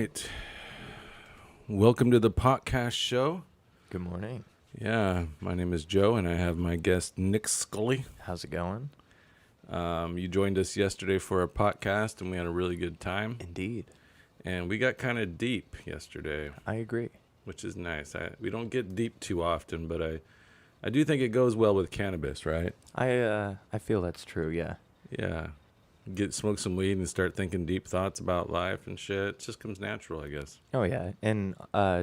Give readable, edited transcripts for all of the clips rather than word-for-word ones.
right. Welcome to the Potcast show. Good morning. Yeah, my name is Joe, and I have my guest, Nick Scully. How's it going? You joined us yesterday for a podcast, and we had a really good time. Indeed. And we got kind of deep yesterday. I agree. Which is nice. We don't get deep too often, but I do think it goes well with cannabis, right? I feel that's true, yeah. Yeah. Smoke some weed and start thinking deep thoughts about life and shit. It just comes natural, I guess. Oh, yeah. And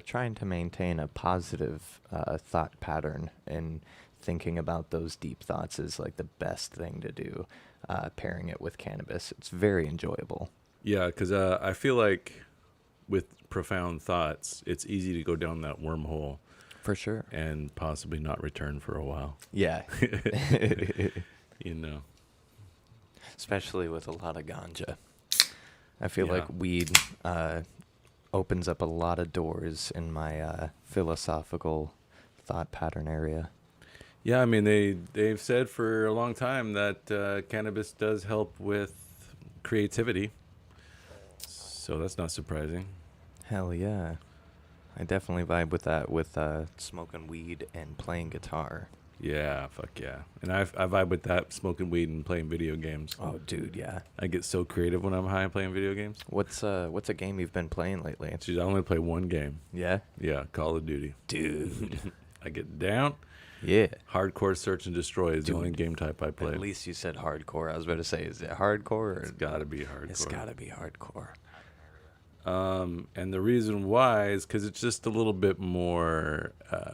trying to maintain a positive thought pattern and thinking about those deep thoughts is like the best thing to do, pairing it with cannabis. It's very enjoyable. Yeah, because I feel like with profound thoughts, it's easy to go down that wormhole. For sure. And possibly not return for a while. Yeah. You know. Especially with a lot of ganja. I feel like weed opens up a lot of doors in my philosophical thought pattern area. Yeah, I mean, they've said for a long time that cannabis does help with creativity. So that's not surprising. Hell yeah. I definitely vibe with that, with smoking weed and playing guitar. Yeah, fuck yeah. And I vibe with that, smoking weed and playing video games. Oh, dude, yeah. I get so creative when I'm high playing video games. What's a game you've been playing lately? Jeez, I only play one game. Yeah? Yeah, Call of Duty. Dude. I get down. Yeah. Hardcore search and destroy is the only game type I play. At least you said hardcore. I was about to say, is it hardcore? Or it's got to be hardcore. It's got to be hardcore. And the reason why is because it's just a little bit more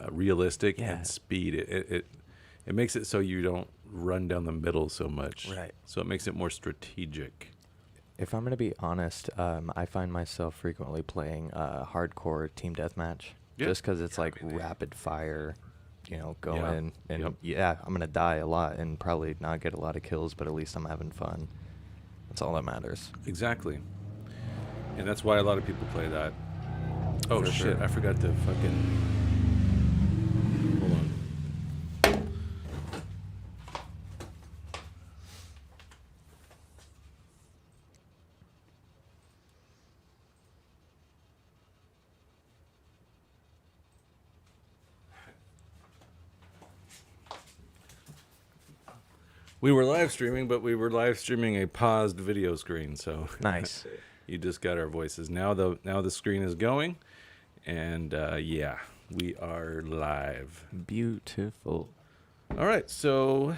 realistic and speed. It makes it so you don't run down the middle so much. Right. So it makes it more strategic. If I'm going to be honest, I find myself frequently playing hardcore team deathmatch. Yep. Just because it's like rapid fire, going. And yeah, I'm going to die a lot and probably not get a lot of kills, but at least I'm having fun. That's all that matters. Exactly. And that's why a lot of people play that. Oh, for shit. Sure. I forgot to fucking... Hold on. We were live streaming, but we were live streaming a paused video screen, so... Nice. You just got our voices. Now the screen is going, and yeah, we are live. Beautiful. All right, so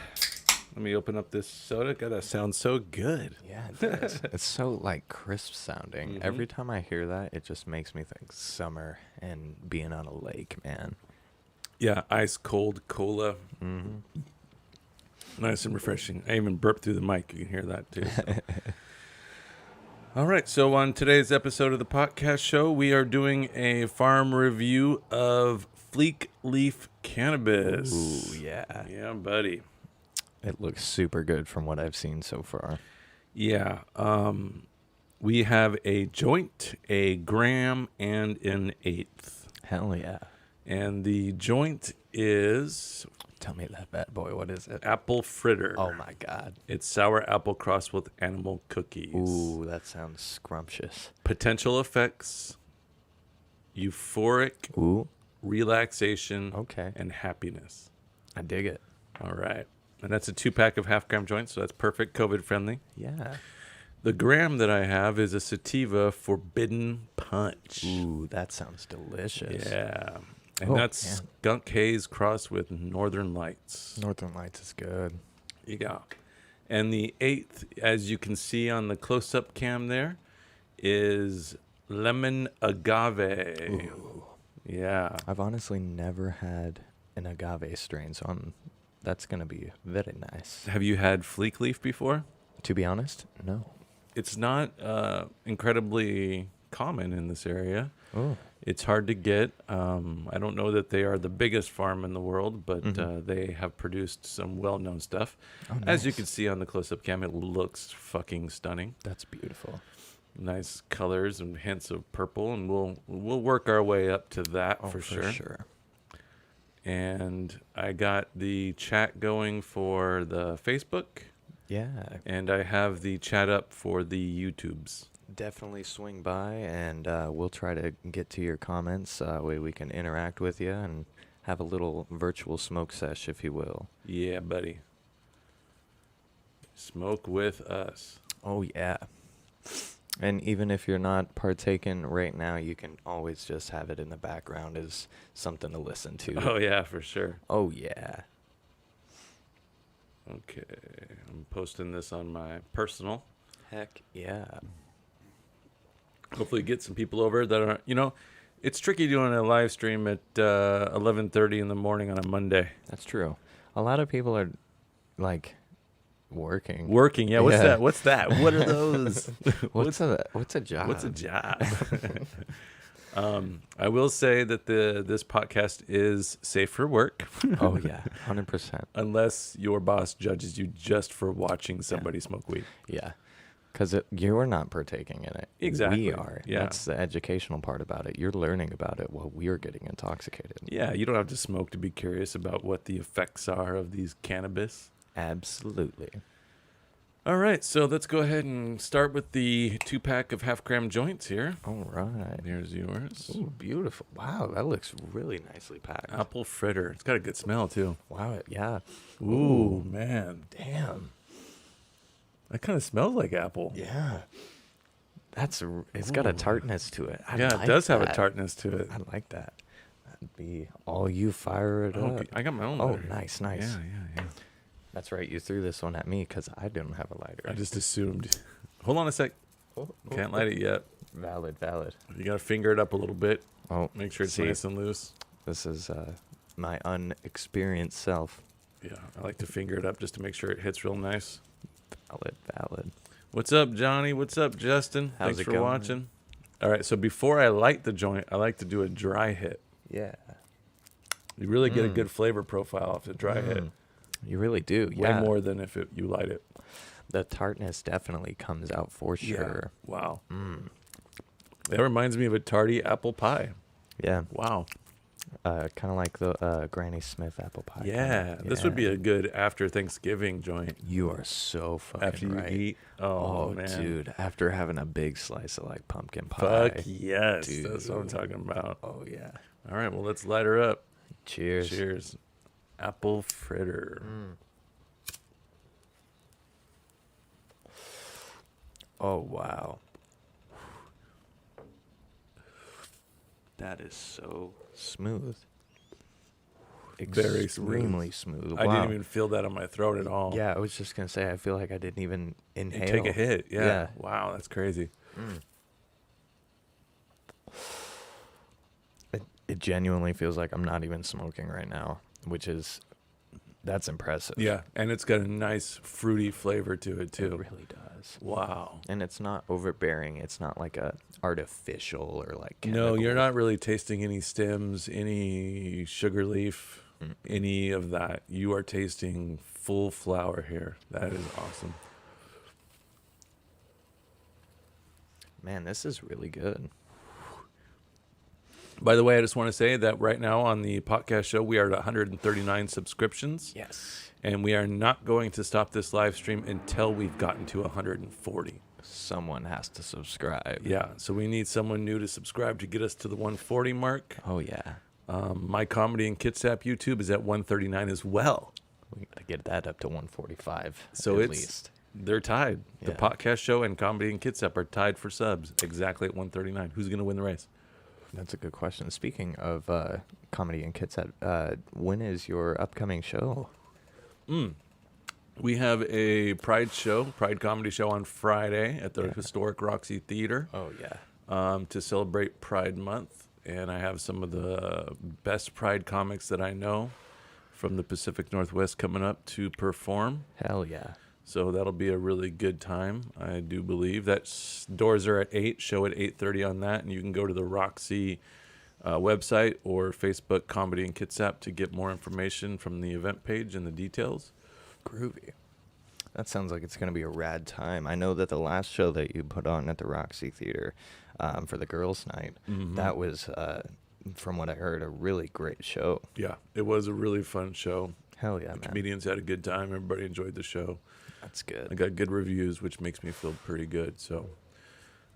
let me open up this soda. Gotta sound so good. Yeah, it does. It's so like crisp sounding. Mm-hmm. Every time I hear that, it just makes me think summer and being on a lake, man. Yeah, ice cold cola. Mm-hmm. Nice and refreshing. I even burped through the mic. You can hear that too. So. All right, so on today's episode of the Potcast show, we are doing a farm review of Fleek leaf cannabis. Ooh, yeah. Yeah, buddy. It looks super good from what I've seen so far. Yeah. We have a joint, a gram, and an eighth. Hell yeah. And the joint is... Tell me that bad boy. What is it? Apple Fritter. Oh, my God. It's sour apple crossed with animal cookies. Ooh, that sounds scrumptious. Potential effects, euphoric, relaxation, and happiness. I dig it. All right. And that's a 2-pack of half-gram joints, so that's perfect, COVID-friendly. Yeah. The gram that I have is a sativa Forbidden Punch. Ooh, that sounds delicious. Yeah. And that's skunk haze crossed with Northern Lights. Northern Lights is good. Yeah. And the eighth, as you can see on the close-up cam there, is lemon agave. Ooh. Yeah. I've honestly never had an agave strain, so that's going to be very nice. Have you had Fleek leaf before? To be honest, no. It's not incredibly common in this area. Oh. It's hard to get. I don't know that they are the biggest farm in the world, but they have produced some well-known stuff. Oh, nice. As you can see on the close-up cam, it looks fucking stunning. That's beautiful. Nice colors and hints of purple, and we'll work our way up to that for sure. And I got the chat going for the Facebook. Yeah. And I have the chat up for the YouTubes. Definitely swing by, and we'll try to get to your comments. Way we can interact with you and have a little virtual smoke sesh, if you will. Yeah, buddy. Smoke with us. Oh, yeah. And even if you're not partaking right now, you can always just have it in the background as something to listen to. Oh, yeah, for sure. Oh, yeah. Okay. I'm posting this on my personal. Heck yeah. Hopefully get some people over that are, it's tricky doing a live stream at 11:30 in the morning on a Monday. That's true. A lot of people are, like, working. Yeah. What's that? What are those? What's a job? What's a job? I will say that this podcast is safe for work. Oh, yeah. 100%. Unless your boss judges you just for watching somebody smoke weed. Yeah. Because you're not partaking in it. Exactly. We are. Yeah. That's the educational part about it. You're learning about it while we're getting intoxicated. Yeah, you don't have to smoke to be curious about what the effects are of these cannabis. Absolutely. All right, so let's go ahead and start with the 2-pack of half-gram joints here. All right. Here's yours. Ooh, beautiful. Wow, that looks really nicely packed. Apple fritter. It's got a good smell, too. Wow, yeah. Ooh, man. Damn. That kind of smells like apple. Yeah. It's got a tartness to it. It does have a tartness to it. I like that. That'd be all you fire it up. I got my own Oh, lighter. nice. Yeah. That's right. You threw this one at me because I didn't have a lighter. I just assumed. Hold on a sec. Can't light it yet. Valid. You got to finger it up a little bit. Oh, Make sure it's nice and loose. This is my unexperienced self. Yeah, I like to finger it up just to make sure it hits real nice. Valid. What's up, Johnny? What's up, Justin? How's Thanks it for going? watching. All right, so before I light the joint, I like to do a dry hit. Yeah. You really get a good flavor profile off the dry hit. You really do. Way Yeah. more than if you light it. The tartness definitely comes out for sure. Yeah. Wow. That reminds me of a tardy apple pie. Yeah. Wow. Kind of like the Granny Smith apple pie. Yeah. This would be a good after Thanksgiving joint. You are so fucking After you right. eat. Oh, man. Dude. After having a big slice of like pumpkin pie. Fuck yes. Dude. That's what I'm talking about. Oh, yeah. All right, well, let's light her up. Cheers. Cheers. Apple fritter. Oh, wow. That is so smooth. Very Extremely smooth. I Wow. didn't even feel that on my throat at all. Yeah, I was just going to say, I feel like I didn't even inhale. Take a hit. Yeah. Yeah. Wow, that's crazy. It genuinely feels like I'm not even smoking right now, that's impressive. Yeah, and it's got a nice fruity flavor to it too. It really does. Wow. And it's not overbearing. It's not like a artificial or like No, you're chemical. not really tasting any stems, any sugar leaf, any of that. You are tasting full flower here. That is awesome. Man, this is really good. By the way, I just want to say that right now on the podcast show, we are at 139 subscriptions. Yes. And we are not going to stop this live stream until we've gotten to 140. Someone has to subscribe. Yeah, so we need someone new to subscribe to get us to the 140 mark. Oh, yeah. My Comedy and Kitsap YouTube is at 139 as well. We got to get that up to 145 So at least. They're tied. The Yeah. podcast show and Comedy and Kitsap are tied for subs exactly at 139. Who's going to win the race? That's a good question. Speaking of comedy and Kitsap, when is your upcoming show? We have a Pride comedy show on Friday at the historic Roxy Theater. Oh, yeah. To celebrate Pride Month. And I have some of the best Pride comics that I know from the Pacific Northwest coming up to perform. Hell yeah. So that'll be a really good time, I do believe. Doors are at 8, show at 8:30 on that. And you can go to the Roxy website or Facebook Comedy and Kitsap to get more information from the event page and the details. Groovy. That sounds like it's going to be a rad time. I know that the last show that you put on at the Roxy Theater for the girls' night, that was, from what I heard, a really great show. Yeah, it was a really fun show. Hell yeah, The man. comedians had a good time. Everybody enjoyed the show. That's good. I got good reviews, which makes me feel pretty good. So,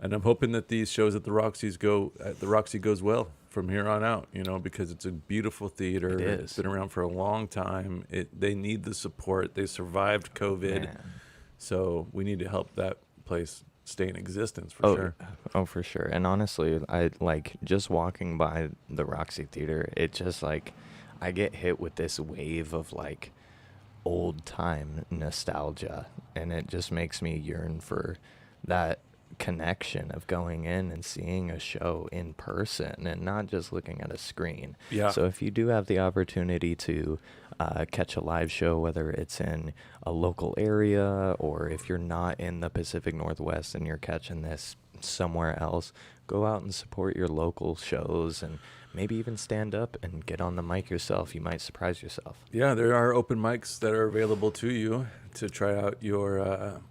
And I'm hoping that these shows at the Roxy goes well from here on out, because it's a beautiful theater. It is. It's been around for a long time. They need the support. They survived COVID. Man. So we need to help that place stay in existence for sure. Oh, for sure. And honestly, I like just walking by the Roxy Theater, it just like I get hit with this wave of like old time nostalgia, and it just makes me yearn for that connection of going in and seeing a show in person and not just looking at a screen. Yeah. So if you do have the opportunity to catch a live show, whether it's in a local area or if you're not in the Pacific Northwest and you're catching this somewhere else, go out and support your local shows and maybe even stand up and get on the mic yourself. You might surprise yourself. Yeah, there are open mics that are available to you to try out your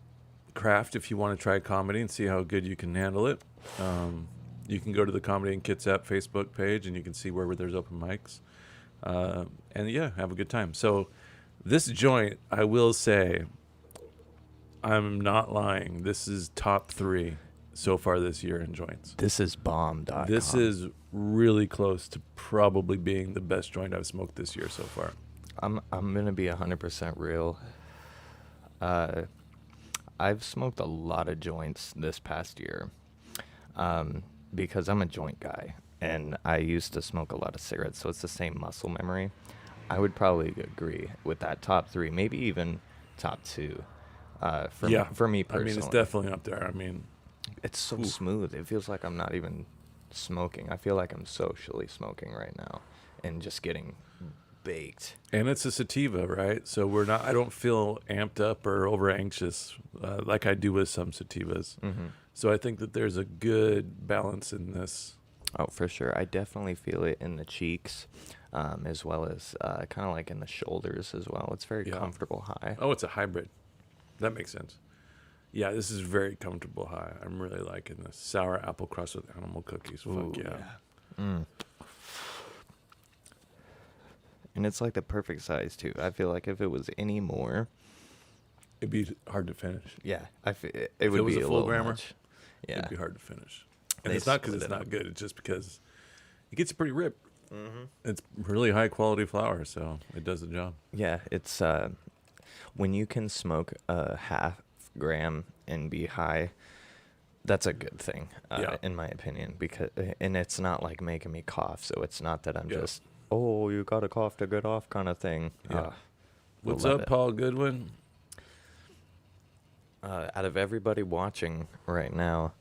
craft if you want to try comedy and see how good you can handle it. You can go to the Comedy and Kitsap Facebook page and you can see where there's open mics. And yeah, have a good time. So this joint, I will say, I'm not lying. This is top 3 so far this year in joints. This is bomb.com. This is really close to probably being the best joint I've smoked this year so far. I'm gonna be 100% real. I've smoked a lot of joints this past year, because I'm a joint guy and I used to smoke a lot of cigarettes, so it's the same muscle memory. I would probably agree with that top 3, maybe even top 2. For me personally. I mean, it's definitely up there. I mean, it's so smooth. It feels like I'm not even smoking. I feel like I'm socially smoking right now and just getting baked. And it's a sativa, right? So I don't feel amped up or over anxious like I do with some sativas. Mm-hmm. So I think that there's a good balance in this. Oh, for sure. I definitely feel it in the cheeks, as well as kind of like in the shoulders as well. It's very comfortable high. Oh, it's a hybrid. That makes sense. Yeah, this is very comfortable high. I'm really liking this. Sour apple crust with animal cookies. Ooh, Fuck yeah. Mm. And it's like the perfect size, too. I feel like if it was any more, it'd be hard to finish. Yeah, it would be a full grammer. Yeah, it'd be hard to finish. And it's not because it's not good. It's just because it gets pretty ripped. Mm-hmm. It's really high quality flour, so it does the job. Yeah, it's when you can smoke a half gram and be high, that's a good thing, in my opinion. And it's not like making me cough, so it's not that I'm just, oh, you got to cough to get off kind of thing. Yeah. What's up, Paul Goodwin? Out of everybody watching right now,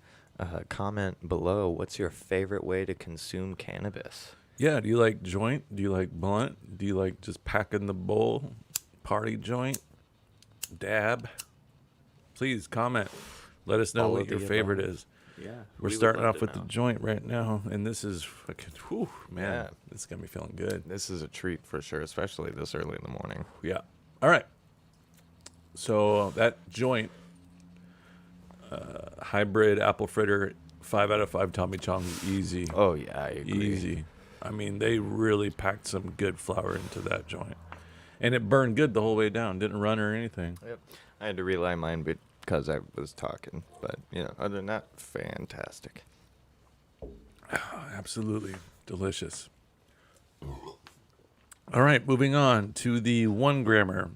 comment below, what's your favorite way to consume cannabis? Yeah, do you like joint? Do you like blunt? Do you like just packing the bowl? Party joint? Dab? Please comment. Let us know what your favorite is. Yeah. We're starting off with the joint right now, and this is fucking, whew, man, Yeah. This is going to be feeling good. This is a treat for sure, especially this early in the morning. Yeah. All right. So that joint, hybrid apple fritter, 5 out of 5 Tommy Chong, easy. Oh, yeah, I agree. Easy. I mean, they really packed some good flour into that joint. And it burned good the whole way down. Didn't run or anything. Yep. I had to relight mine because I was talking. But, other than that, fantastic. Absolutely delicious. All right, moving on to the 1 grammer.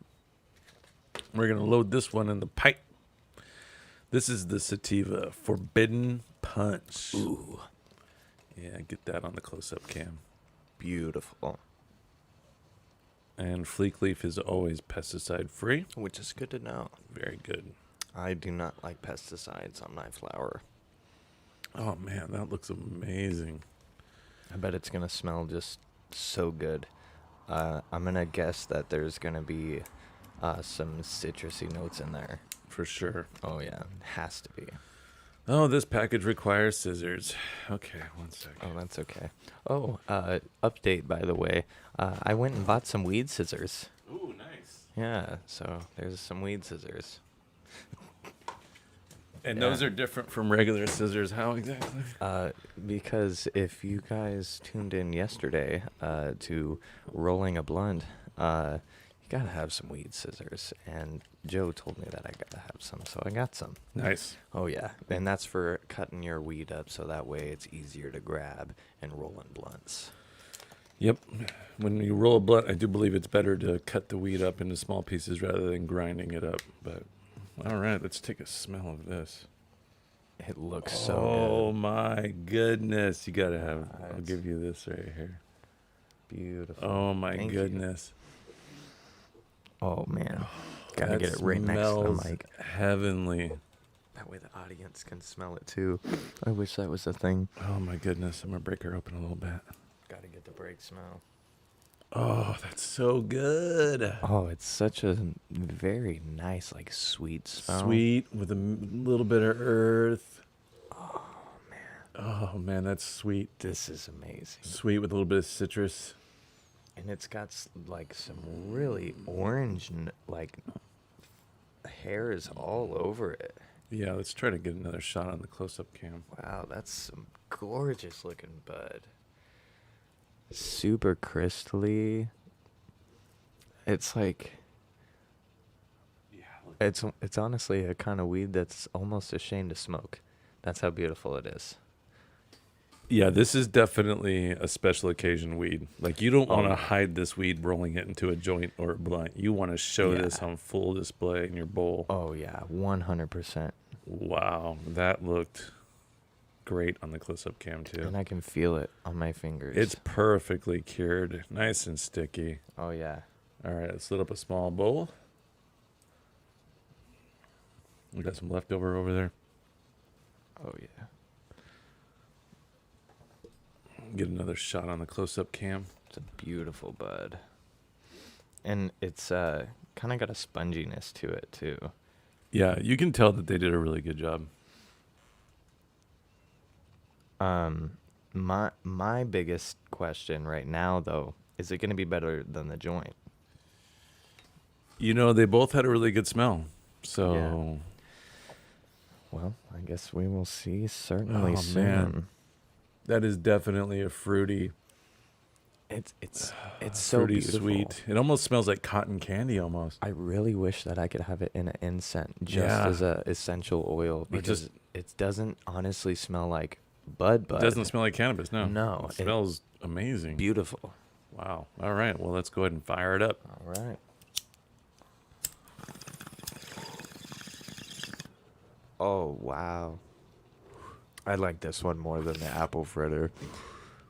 We're going to load this one in the pipe. This is the Sativa Forbidden Punch. Ooh. Yeah, get that on the close-up cam. Beautiful. And Fleek leaf is always pesticide-free. Which is good to know. Very good. I do not like pesticides on my flour. Oh, man, that looks amazing. I bet it's going to smell just so good. I'm going to guess that there's going to be some citrusy notes in there. For sure. Oh, yeah. Has to be. Oh, this package requires scissors. Okay, 1 second. Oh, that's okay. Oh, update, by the way. I went and bought some weed scissors. Ooh, nice. Yeah, so there's some weed scissors. And those are different from regular scissors. How exactly? Because if you guys tuned in yesterday to Rolling a Blunt, you Gotta have some weed scissors. And Joe told me that I gotta have some, so I got some. Nice. Oh, yeah. And that's for cutting your weed up so that way it's easier to grab and roll in blunts. Yep. When you roll a blunt, I do believe it's better to cut the weed up into small pieces rather than grinding it up. But all right, let's take a smell of this. It looks so Oh good. my goodness. You gotta have I'll give you this right here. Beautiful. Oh my Thank goodness. You. Oh, man. Gotta That get it right next to the smells mic. heavenly. That way the audience can smell it too. I wish that was a thing. Oh my goodness. I'm gonna break her open a little bit. Gotta get the break smell. Oh, that's so good. Oh, it's such a very nice, like, sweet smell. Sweet with a little bit of earth. Oh, man. Oh man, that's sweet. This is amazing. Sweet with a little bit of citrus. And it's got, like, some really orange, like, hairs all over it. Yeah, let's try to get another shot on the close-up cam. Wow, that's some gorgeous looking bud. Super crystally. It's like, it's honestly a kind of weed that's almost a shame to smoke. That's how beautiful it is. Yeah, this is definitely a special occasion weed. Like, you don't want to Oh. hide this weed rolling it into a joint or a blunt. You want to show Yeah. this on full display in your bowl. Oh yeah, 100%. Wow, that looked great on the close-up cam too. And I can feel it on my fingers. It's perfectly cured, nice and sticky. Oh yeah. All right, let's lit up a small bowl. We got some leftover over there. Oh yeah. Get another shot on the close-up cam. It's a beautiful bud. And it's kind of got a sponginess to it too. Yeah, you can tell that they did a really good job. My biggest question right now though, is it going to be better than the joint? You know, they both had a really good smell. So, Yeah. Well, I guess we will see certainly Oh, soon. man. That is definitely a fruity, It's so fruity beautiful. sweet. It almost smells like cotton candy almost. I really wish that I could have it in an incense just Yeah. as a essential oil Or because just- it doesn't honestly smell like bud. It doesn't smell like cannabis, no. No, It smells amazing. beautiful. Wow. All right, well, let's go ahead and fire it up. All right. Oh wow. I like this one more than the apple fritter.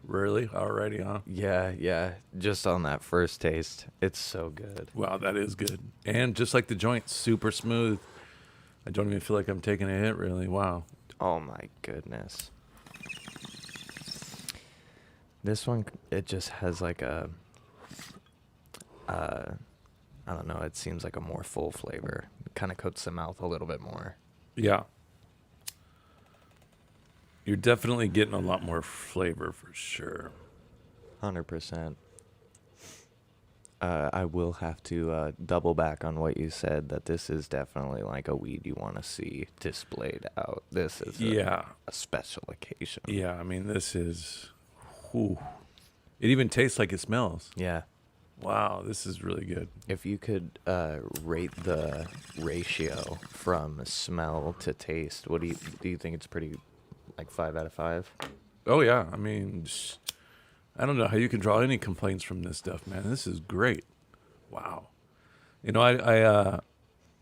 Really? Alrighty, huh? Yeah. Just on that first taste, it's so good. Wow, that is good. And just like the joint, super smooth. I don't even feel like I'm taking a hit, really. Wow. Oh my goodness. This one, it just has like a, I don't know, it seems like a more full flavor. It kind of coats the mouth a little bit more. Yeah. You're definitely getting a lot more flavor for sure. 100%. I will have to double back on what you said, that this is definitely like a weed you want to see displayed out. This is Yeah. a special occasion. Yeah, I mean, this is... Whew. It even tastes like it smells. Yeah. Wow, this is really good. If you could rate the ratio from smell to taste, what do you think it's pretty, like 5 out of 5? Oh, yeah. I mean, I don't know how you can draw any complaints from this stuff, man. This is great. Wow. You know,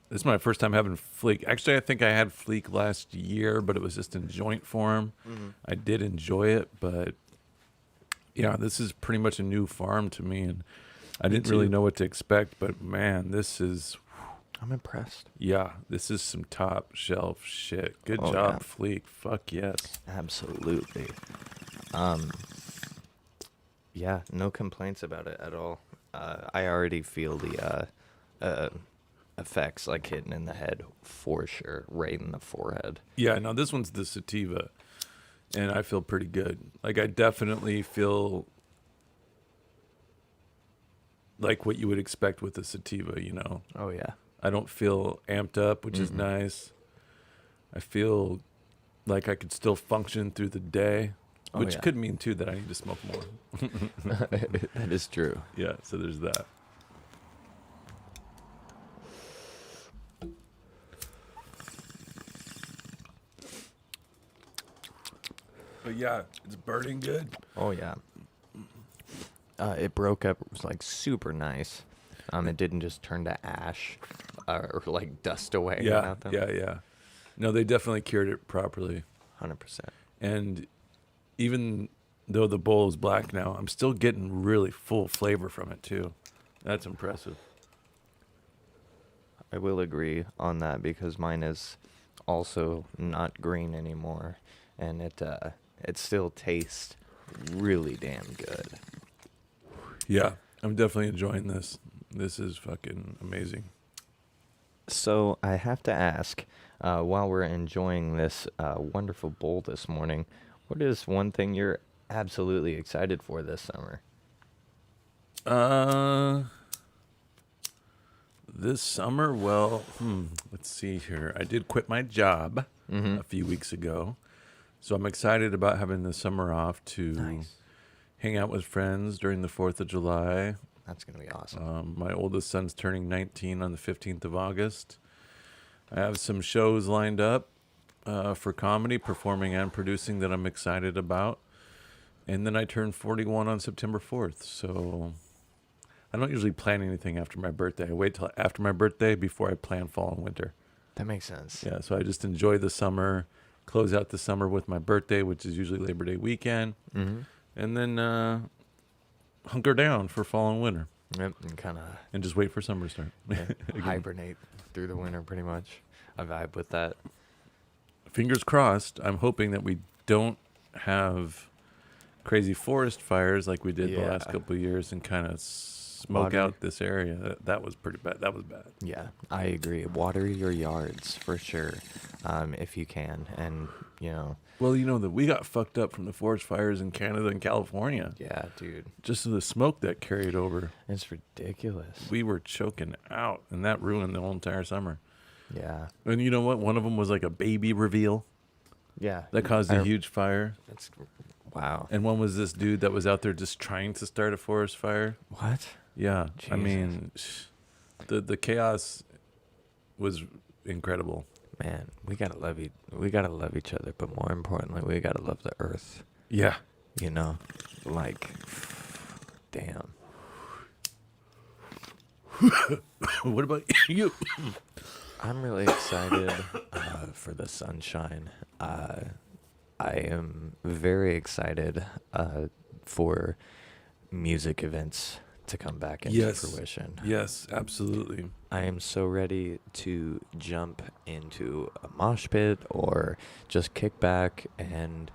this is my first time having Fleek. Actually, I think I had Fleek last year, but it was just in joint form. Mm-hmm. I did enjoy it, but yeah, this is pretty much a new farm to me, and I didn't really too. know what to expect, but man, this is, I'm impressed. yeah, this is some top shelf shit. Good Oh, job, yeah. Fleek. Fuck yes. Absolutely. Yeah, no complaints about it at all. I already feel the effects like hitting in the head for sure, right in the forehead. Yeah, no, this one's the sativa, and I feel pretty good. Like, I definitely feel like what you would expect with a sativa, you know? Oh yeah. I don't feel amped up, which is nice. I feel like I could still function through the day, Oh, which yeah. could mean, too, that I need to smoke more. That is true. Yeah, so there's that. But yeah, it's burning good. Oh yeah. It broke up. It was like super nice. It didn't just turn to ash or like dust away. Yeah, Nothing. yeah. No, they definitely cured it properly. 100%. And even though the bowl is black now, I'm still getting really full flavor from it too. That's impressive. I will agree on that because mine is also not green anymore, and it still tastes really damn good. Yeah, I'm definitely enjoying this. This is fucking amazing. So I have to ask, while we're enjoying this wonderful bowl this morning, what is one thing you're absolutely excited for this summer? This summer, well, let's see here. I did quit my job a few weeks ago, so I'm excited about having the summer off to hang out with friends during the 4th of July. That's going to be awesome. My oldest son's turning 19 on the 15th of August. I have some shows lined up for comedy, performing and producing that I'm excited about. And then I turn 41 on September 4th, so I don't usually plan anything after my birthday. I wait till after my birthday before I plan fall and winter. That makes sense. Yeah, so I just enjoy the summer, close out the summer with my birthday, which is usually Labor Day weekend, and then hunker down for fall and winter. Yep, and and just wait for summer to start. hibernate through the winter pretty much. I vibe with that. Fingers crossed. I'm hoping that we don't have crazy forest fires like we did the last couple of years and kind of smoke out this area. That was pretty bad. That was bad. Yeah, I agree. Water your yards for sure, if you can. And, Well, that we got fucked up from the forest fires in Canada and California. Yeah, dude. Just the smoke that carried over. It's ridiculous. We were choking out, and that ruined the whole entire summer. Yeah. And you know what? One of them was like a baby reveal. Yeah. That caused a huge fire. Wow. And one was this dude that was out there just trying to start a forest fire. What? Yeah. Jesus. I mean, the chaos was incredible. Man, we gotta love each other, but more importantly, we gotta love the earth. Yeah. Like, damn. What about you? I'm really excited for the sunshine. I am very excited for music events to come back into fruition. Yes, absolutely. I am so ready to jump into a mosh pit or just kick back and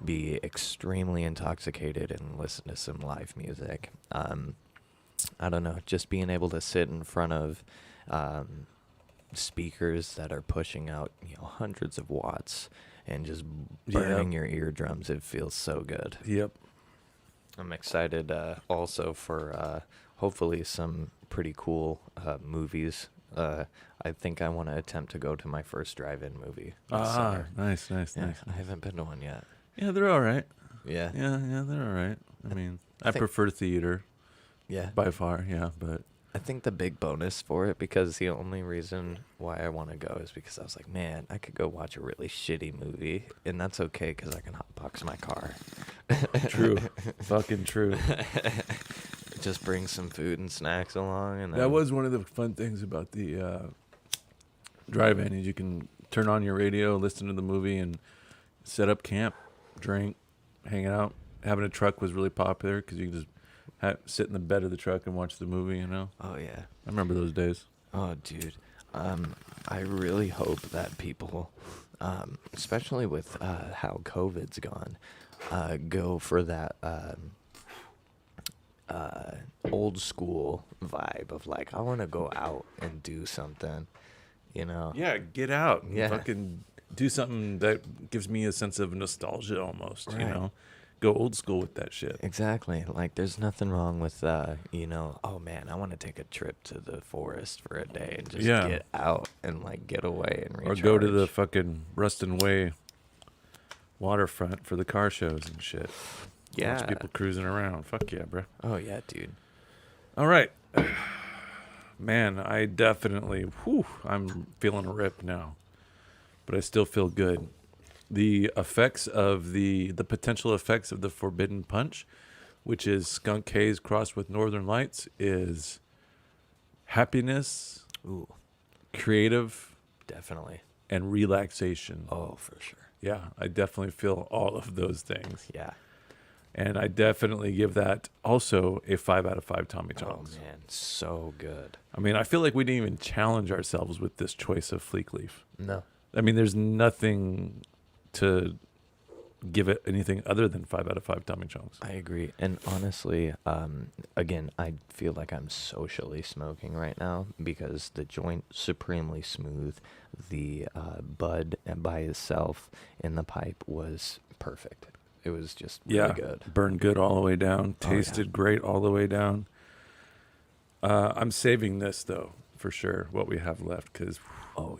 be extremely intoxicated and listen to some live music. I don't know, just being able to sit in front of speakers that are pushing out, hundreds of watts and just burning your eardrums. It feels so good. Yep. I'm excited also for hopefully some pretty cool movies. I think I want to attempt to go to my first drive-in movie. Nice. I haven't been to one yet. Yeah, they're all right. Yeah. Yeah, they're all right. I mean, I prefer theater. Yeah. By far, yeah, but I think the big bonus for it, because the only reason why I want to go is because I was like, man, I could go watch a really shitty movie, and that's okay because I can hotbox my car. True. Fucking true. Just bring some food and snacks along. And that was one of the fun things about the drive-in is you can turn on your radio, listen to the movie, and set up camp, drink, hang out. Having a truck was really popular because you can just sit in the bed of the truck and watch the movie, Oh, yeah. I remember those days. Oh, dude. I really hope that people, especially with how COVID's gone, go for that old school vibe of like, I want to go out and do something, Yeah, get out. Yeah. Fucking do something that gives me a sense of nostalgia almost, Right. Go old school with that shit. Exactly. Like, there's nothing wrong with, oh, man, I want to take a trip to the forest for a day and just get out and, like, get away and recharge. Or go to the fucking Ruston Way waterfront for the car shows and shit. Yeah. Watch people cruising around. Fuck yeah, bro. Oh, yeah, dude. All right. Man, I definitely, I'm feeling a rip now. But I still feel good. the effects of the potential effects of the Forbidden Punch, which is skunk haze crossed with Northern Lights, is happiness, creative, definitely, and relaxation. Oh, for sure. Yeah, I definitely feel all of those things. Yeah. And I definitely give that also a 5 out of 5 Tommy Johns. Oh, man, so good. I mean, I feel like we didn't even challenge ourselves with this choice of Fleek Leaf. No. I mean, there's nothing to give it anything other than 5 out of 5 Tommy Johns. I agree. And honestly, again, I feel like I'm socially smoking right now because the joint supremely smooth. The bud by itself in the pipe was perfect. It was just really good. Burned good all the way down. Tasted great all the way down. I'm saving this, though, for sure, what we have left, because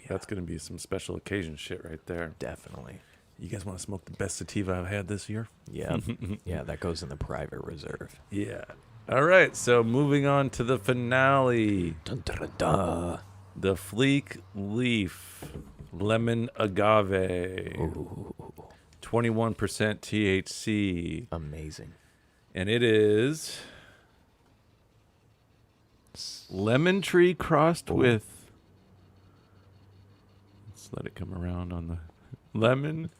that's going to be some special occasion shit right there. Definitely. You guys want to smoke the best sativa I've had this year? Yeah. Yeah, that goes in the private reserve. Yeah. All right, so moving on to the finale. Dun, dun, dun, dun. The Fleek Leaf Lemon Agave. Ooh. 21% THC. Amazing. And it is lemon tree crossed with. Let's let it come around on the lemon.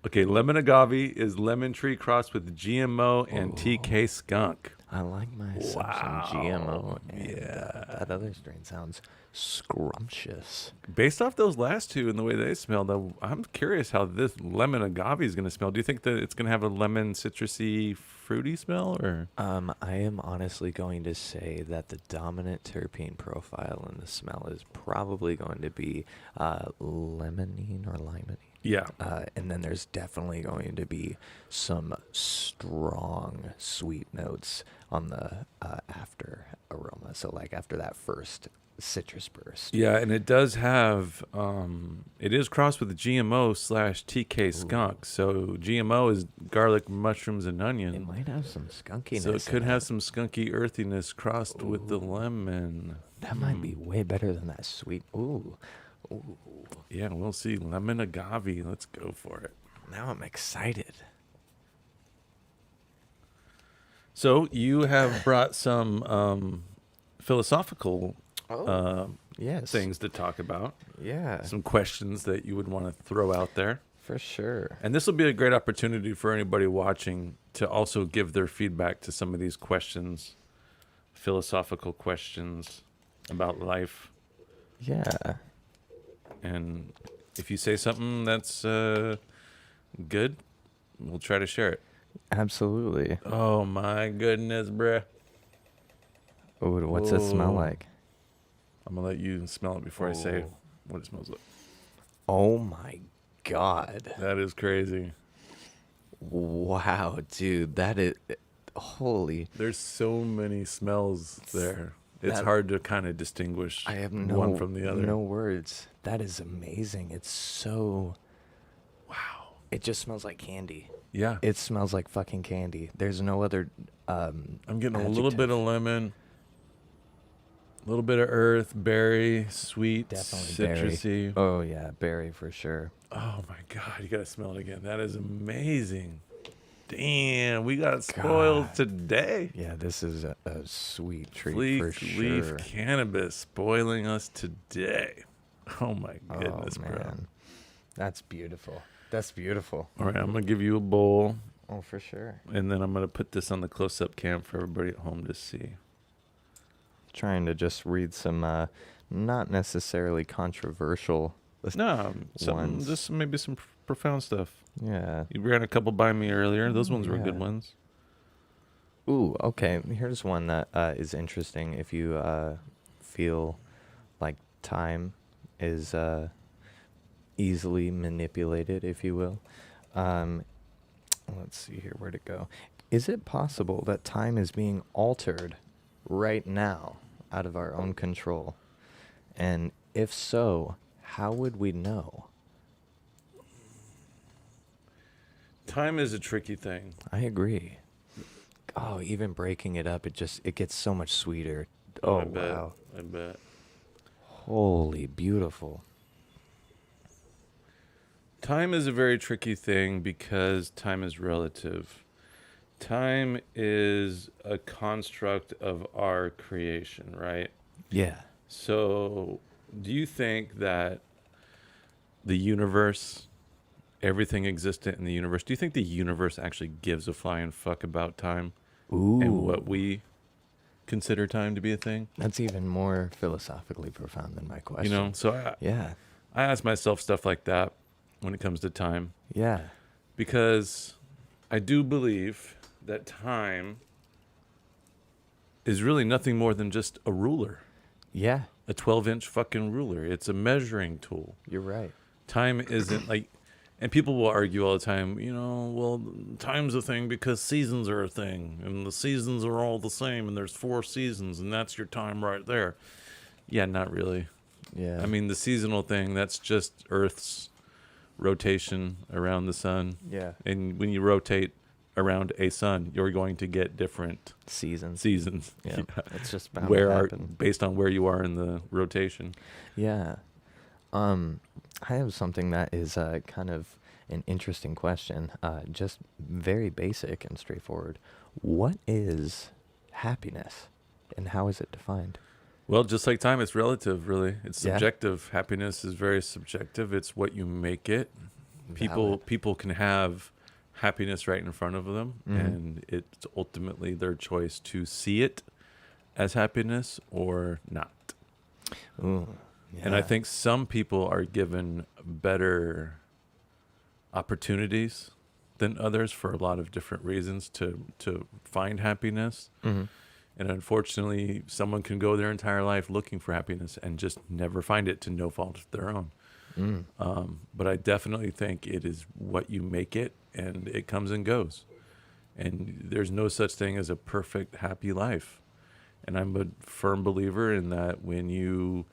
Okay, lemon agave is lemon tree crossed with GMO and TK skunk. I like myself some GMO. And, that other strain sounds scrumptious. Based off those last two and the way they smell, though, I'm curious how this lemon agave is going to smell. Do you think that it's going to have a lemon, citrusy, fruity smell, or? I am honestly going to say that the dominant terpene profile in the smell is probably going to be limonene or limonene. Yeah. And then there's definitely going to be some strong sweet notes on the after aroma. So like after that first citrus burst. Yeah, and it does have, it is crossed with GMO / TK skunk. So GMO is garlic, mushrooms, and onion. It might have some skunkiness. So it could have some skunky earthiness crossed with the lemon. That might be way better than that sweet. Ooh. Yeah, we'll see. Lemon agave. Let's go for it. Now I'm excited. So you have brought some philosophical things to talk about. Yeah. Some questions that you would want to throw out there. For sure. And this will be a great opportunity for anybody watching to also give their feedback to some of these questions, philosophical questions about life. Yeah. And if you say something that's good, we'll try to share it. Absolutely. Oh, my goodness, bruh. Ooh, what's it smell like? I'm going to let you smell it before I say what it smells like. Oh, my God. That is crazy. Wow, dude. That is... Holy... There's so many smells there. It's hard to kind of distinguish I have one from the other. No words. That is amazing. It's so... Wow. It just smells like candy. Yeah. It smells like fucking candy. There's no other I'm getting a little bit of lemon, a little bit of earth, berry, sweet, Definitely citrusy. Berry. Oh, yeah, berry for sure. Oh, my God. You got to smell it again. That is amazing. Damn, we got spoiled today. Yeah, this is a sweet treat Fleek for sure. Leaf Cannabis spoiling us today. Oh, my goodness, man. bro. That's beautiful. That's beautiful. All right, I'm going to give you a bowl. Oh, for sure. And then I'm going to put this on the close-up cam for everybody at home to see. Trying to just read some not necessarily controversial Something, just maybe some profound stuff. Yeah. You ran a couple by me earlier. Those ones were good ones. Ooh, okay. Here's one that is interesting. If you feel like time is easily manipulated, if you will. Let's see here. Where'd it go? Is it possible that time is being altered right now out of our own control? And if so, how would we know? Time is a tricky thing. I agree. Oh, even breaking it up, it gets so much sweeter. Oh, wow. I bet. Holy beautiful. Time is a very tricky thing because time is relative. Time is a construct of our creation, right? Yeah. So, do you think that the universe, everything existent in the universe, do you think the universe actually gives a flying fuck about time and what Ooh. we consider time to be a thing? That's even more philosophically profound than my You know, question. so Yeah. I ask myself stuff like that when it comes to time Yeah. because I do believe that time is really nothing more than just a ruler, Yeah. a 12-inch fucking ruler. It's a measuring tool. You're right. Time isn't like, and people will argue all the time, you know, well, time's a thing because seasons are a thing, and the seasons are all the same, and there's 4 seasons, and that's your time right there. Yeah, not really. Yeah. I mean, the seasonal thing, that's just Earth's rotation around the sun. yeah. And when you rotate around a sun, you're going to get different Seasons. seasons. Yeah. It's just bound Where to are happen. based on where you are in the rotation. Yeah. I have something that is kind of an interesting question. Just very basic and straightforward. What is happiness, and how is it defined? Well, just like time, it's relative, really. It's Yeah. subjective. Happiness is very subjective. It's what you make it. People can have happiness right in front of them, and it's ultimately their choice to see it as happiness or not. Ooh. And I yeah. think some people are given better opportunities than others for a lot of different reasons to find happiness. Mhm. And unfortunately, someone can go their entire life looking for happiness and just never find it to no fault of their own. But I definitely think it is what you make it, and it comes and goes. And there's no such thing as a perfect, happy life. And I'm a firm believer in that when you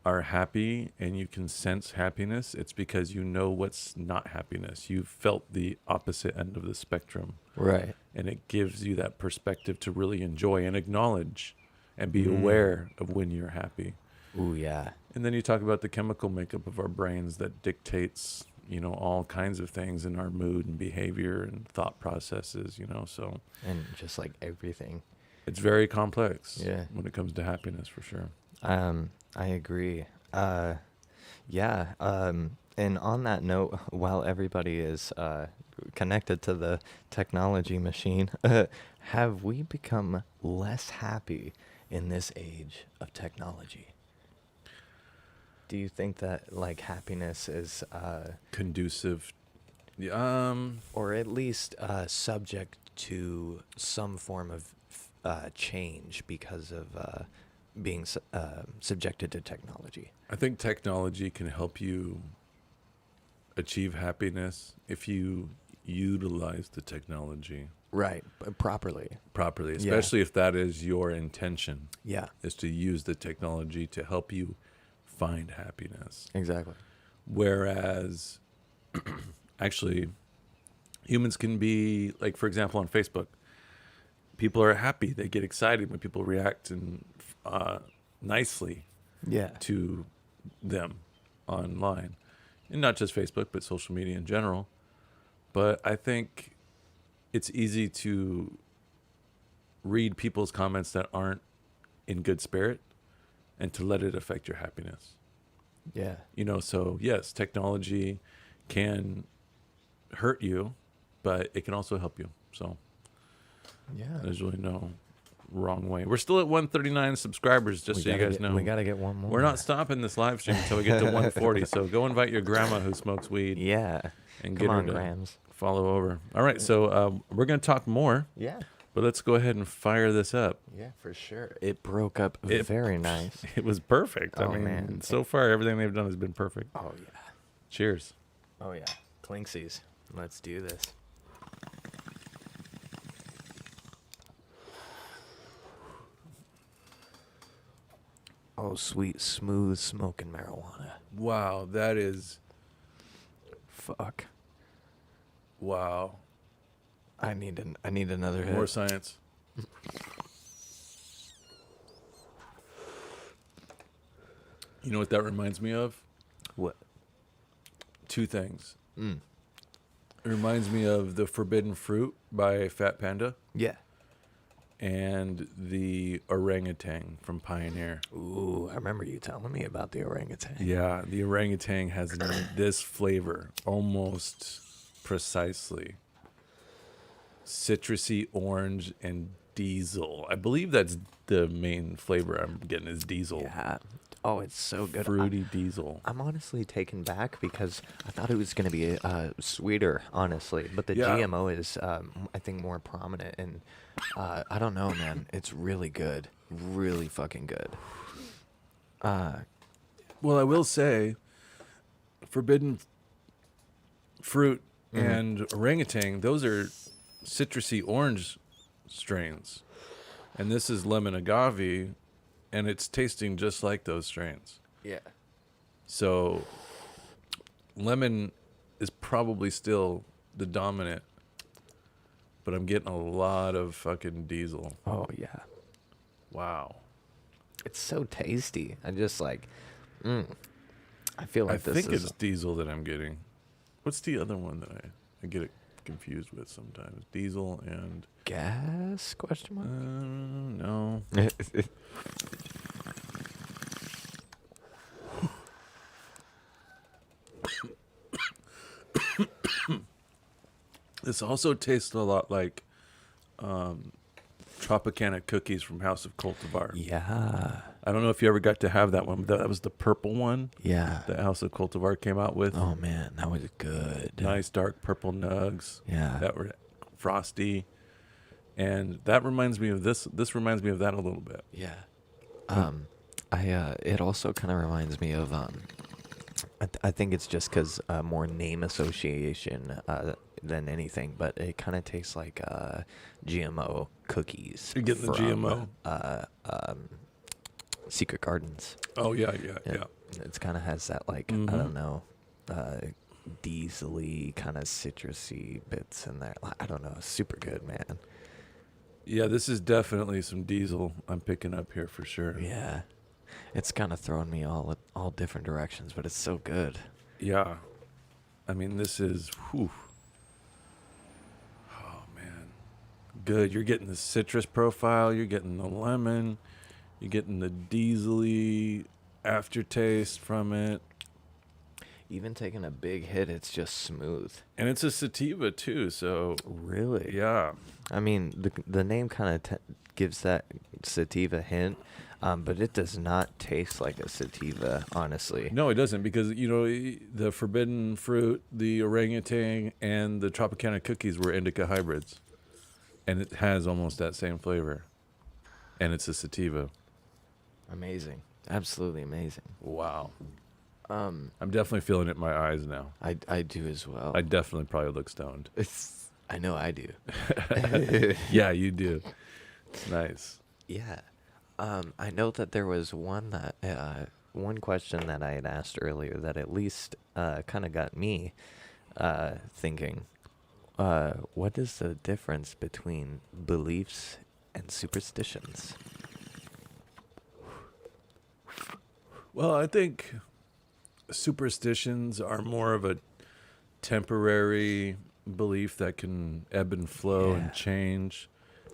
are happy and you can sense happiness, it's because you know what's not happiness. You've felt the opposite end of the spectrum. Right. And it gives you that perspective to really enjoy and acknowledge and be aware of when you're happy. Ooh, yeah. And then you talk about the chemical makeup of our brains that dictates, you know, all kinds of things in our mood and behavior and thought processes, you know. So And just like everything. it's very complex Yeah. when it comes to happiness, for sure. I agree. Yeah. And on that note, while everybody is connected to the technology machine, have we become less happy in this age of technology? Do you think that like happiness is, Conducive. or at least subject to some form of change because of being subjected to technology? I think technology can help you achieve happiness if you utilize the technology Right, but properly. properly, Yeah. especially if that is your intention, Yeah, is to use the technology to help you find happiness. exactly. Whereas actually humans can be like, for example, on Facebook, people are happy. They get excited when people react and nicely Yeah. to them online. And not just Facebook, but social media in general. But I think it's easy to read people's comments that aren't in good spirit and to let it affect your happiness. Yeah. You know, so yes, technology can hurt you, but it can also help you. So Yeah. there's really no wrong way. We're still at 139 subscribers, just so you guys know. We got to get one more. We're not stopping this live stream until we get to 140. So go invite your grandma who smokes weed Yeah. and Come get her on, to Grams. follow over. All right, so we're going to talk more, Yeah. but let's go ahead and fire this up. Yeah, for sure. It broke up It- very nice. It was perfect. Oh, I mean, man. so far, everything they've done has been perfect. Oh, yeah. Cheers. Oh, yeah. Clinksies. Let's do this. Oh, sweet, smooth smoking marijuana. Wow, that is, Fuck. wow. I need another hit. More science. You know what that reminds me of? What? two things. Mm. It reminds me of the Forbidden Fruit by Fat Panda Yeah. and the orangutan from Pioneer. Ooh, I remember you telling me about the orangutan. Yeah, the orangutan has this flavor almost precisely. Citrusy orange and diesel. I believe that's the main flavor I'm getting is diesel. Yeah. Oh, it's so good. Fruity diesel. I'm honestly taken back because I thought it was going to be sweeter, honestly. But the Yeah. GMO is, I think, more prominent. And I don't know, man. It's really good. Really fucking good. Well, I will say, Forbidden Fruit and orangutan, those are citrusy orange strains. And this is lemon agave, and it's tasting just like those strains. Yeah. So, lemon is probably still the dominant, but I'm getting a lot of fucking diesel. Oh, yeah. Wow. It's so tasty. I just like, I feel like I this think is... it's diesel that I'm getting. What's the other one that I get it confused with sometimes? Diesel and... gas, question mark? No. This also tastes a lot like Tropicana cookies from House of Cultivar. Yeah. I don't know if you ever got to have that one, but that was the purple one Yeah. that House of Cultivar came out with. Oh, man, that was good. Nice dark purple nugs. Yeah. That were frosty. And that reminds me of this. This reminds me of that a little bit. Yeah. It also kind of reminds me of, I think it's just because more name association than anything, but it kind of tastes like GMO cookies. You're getting the from, GMO? Secret Gardens. Oh, yeah. It kind of has that, like, I don't know, diesel-y kind of citrusy bits in there. I don't know. Super good, man. Yeah, this is definitely some diesel I'm picking up here for sure. Yeah. It's kind of throwing me all different directions, but it's so good. Yeah. I mean, this is, whew. Oh, man. Good. You're getting the citrus profile. You're getting the lemon. You're getting the diesel-y aftertaste from it. Even taking a big hit, it's just smooth. And it's a sativa, too, so... Really? Yeah. I mean, the name kind of gives that sativa hint, but it does not taste like a sativa, honestly. No, it doesn't, because, you know, the Forbidden Fruit, the orangutan, and the Tropicana cookies were indica hybrids. And it has almost that same flavor. And it's a sativa. Amazing. Absolutely amazing. Wow. I'm definitely feeling it in my eyes now. I do as well. I definitely probably look stoned. I know I do. Yeah, you do. Nice. Yeah. I know that there was one question that I had asked earlier that at least kind of got me thinking. What is the difference between beliefs and superstitions? Well, I think superstitions are more of a temporary belief that can ebb and flow and change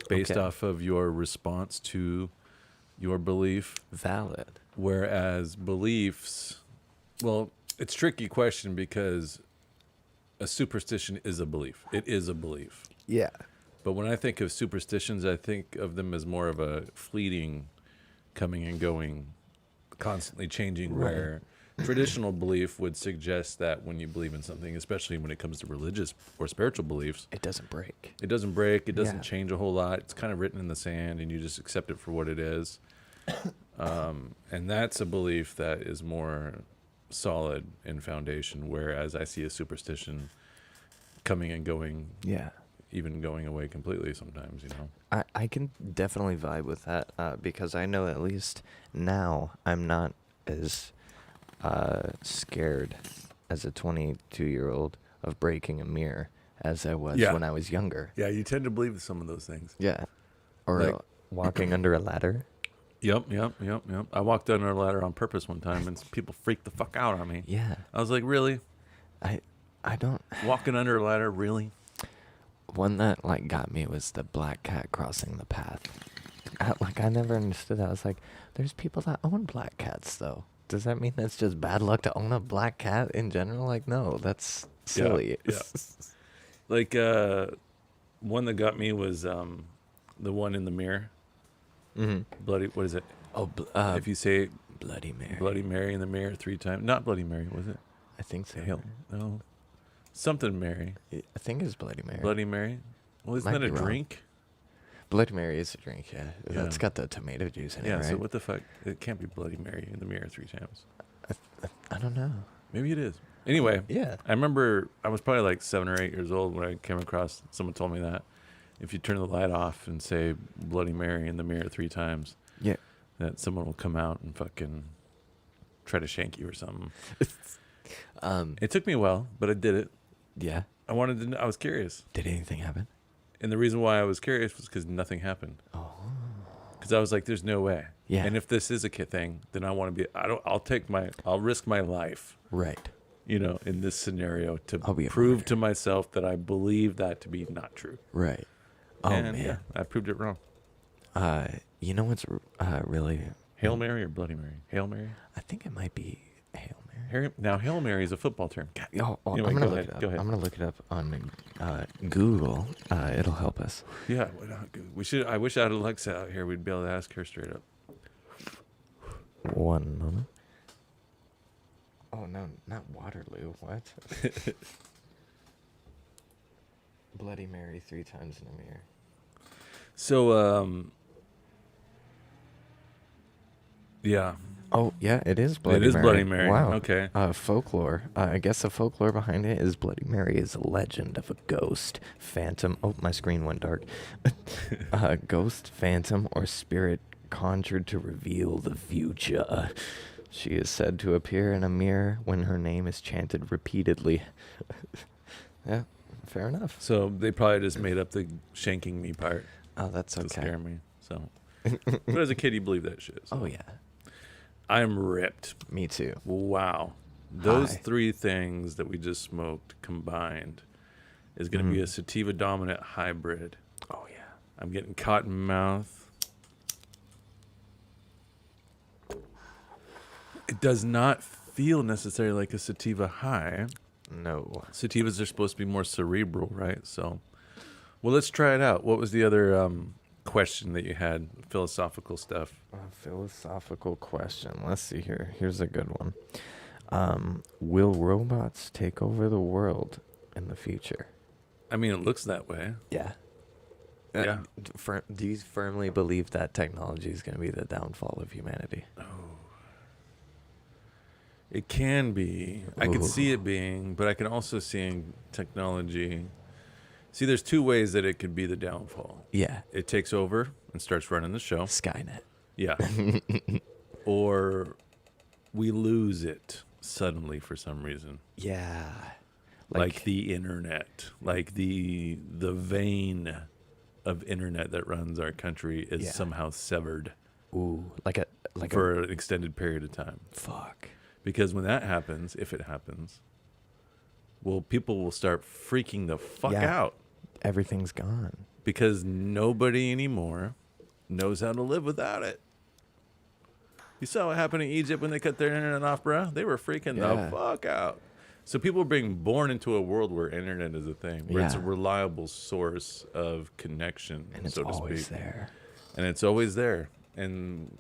based off of your response to your belief. Valid. Whereas beliefs, well, it's a tricky question because a superstition is a belief. It is a belief. Yeah. But when I think of superstitions, I think of them as more of a fleeting coming and going, constantly changing, where traditional belief would suggest that when you believe in something, especially when it comes to religious or spiritual beliefs, It doesn't break. it doesn't break, it doesn't change a whole lot. It's kind of written in the sand and you just accept it for what it is. And that's a belief that is more solid in foundation, whereas I see a superstition coming and going, Yeah. even going away completely sometimes, you know? I can definitely vibe with that because I know at least now I'm not as scared as a 22-year-old of breaking a mirror as I was when I was younger. Yeah, you tend to believe some of those things. Yeah. Or Like- walking under a ladder. Yep. I walked under a ladder on purpose one time and people freaked the fuck out on me. Yeah. I was like, really? I don't. Walking under a ladder, really? One that like got me was the black cat crossing the path. I never understood that. I was like, there's people that own black cats though. Does that mean that's just bad luck to own a black cat in general? Like, no, that's silly. Yeah. Like, one that got me was the one in the mirror. Mm-hmm. Bloody, what is it? Oh, if you say Bloody Mary. Bloody Mary in the mirror 3 times. Not Bloody Mary, was it? I think so. Hell, no. Something Mary. I think it's Bloody Mary. Bloody Mary? Well, isn't Might that a be wrong. drink? Bloody Mary is a drink, yeah. Yeah. That's got the tomato juice in it, Yeah, right? so what the fuck? It can't be Bloody Mary in the mirror 3 times. I don't know. Maybe it is. Anyway, Yeah. I remember I was probably like 7 or 8 years old when I came across, someone told me that if you turn the light off and say Bloody Mary in the mirror 3 times, Yeah. that someone will come out and fucking try to shank you or something. It took me a while, but I did it. Yeah. I wanted to know, I was curious. Did anything happen? And the reason why I was curious was because nothing happened. Oh. Because I was like, there's no way. Yeah. And if this is a kid thing, then I want to be, I'll risk my life, Right. you know, in this scenario to I'll be a prove martyr. to myself that I believe that to be not true. Right. Oh, And man. yeah, I proved it wrong. You know what's really... Hail Mary or Bloody Mary? Hail Mary? I think it might be Hail Mary. Now, Hail Mary is a football term. God, I'm anyway, gonna go look ahead, it up. go ahead. I'm gonna look it up on Google. It'll help us. yeah, why not? We should. I wish I had Alexa out here. We'd be able to ask her straight up. One moment. Oh no, not Waterloo. What? Bloody Mary 3 times in a mirror. So, yeah. Oh yeah, it is Bloody Mary. It is Bloody Mary. Wow. Okay. Folklore. I guess the folklore behind it is Bloody Mary is a legend of a ghost, phantom. Oh, my screen went dark. Ghost, phantom, or spirit conjured to reveal the future. She is said to appear in a mirror when her name is chanted repeatedly. Yeah, fair enough. So they probably just made up the shanking me part Oh, that's to okay. scare me. So, but as a kid, you believe that shit. So. Oh yeah, I'm ripped. me too. Wow. Those Hi. 3 things that we just smoked combined is going to be a sativa dominant hybrid. Oh yeah. I'm getting cotton mouth. It does not feel necessarily like a sativa high. No. Sativas are supposed to be more cerebral, right? So, well, let's try it out. What was the other question that you had? Philosophical stuff. A philosophical question. Let's see here. Here's a good one. Will robots take over the world in the future? I mean, it looks that way. Yeah. Yeah. Do you firmly believe that technology is going to be the downfall of humanity? It can be. I can Ooh. see it being, but I can also see technology. See, there's 2 ways that it could be the downfall. Yeah. It takes over and starts running the show. Skynet. Yeah. Or we lose it suddenly for some reason. Yeah. Like the internet. Like the vein of internet that runs our country is Yeah. somehow severed Ooh, for an extended period of time. Fuck. Because when that happens, if it happens, well, people will start freaking the fuck Yeah. out. Everything's gone. Because nobody anymore knows how to live without it. You saw what happened in Egypt when they cut their internet off, bro? They were freaking Yeah. the fuck out. So people are being born into a world where internet is a thing, where it's a Yeah. reliable source of connection, And it's so to always speak. there. And it's always there. And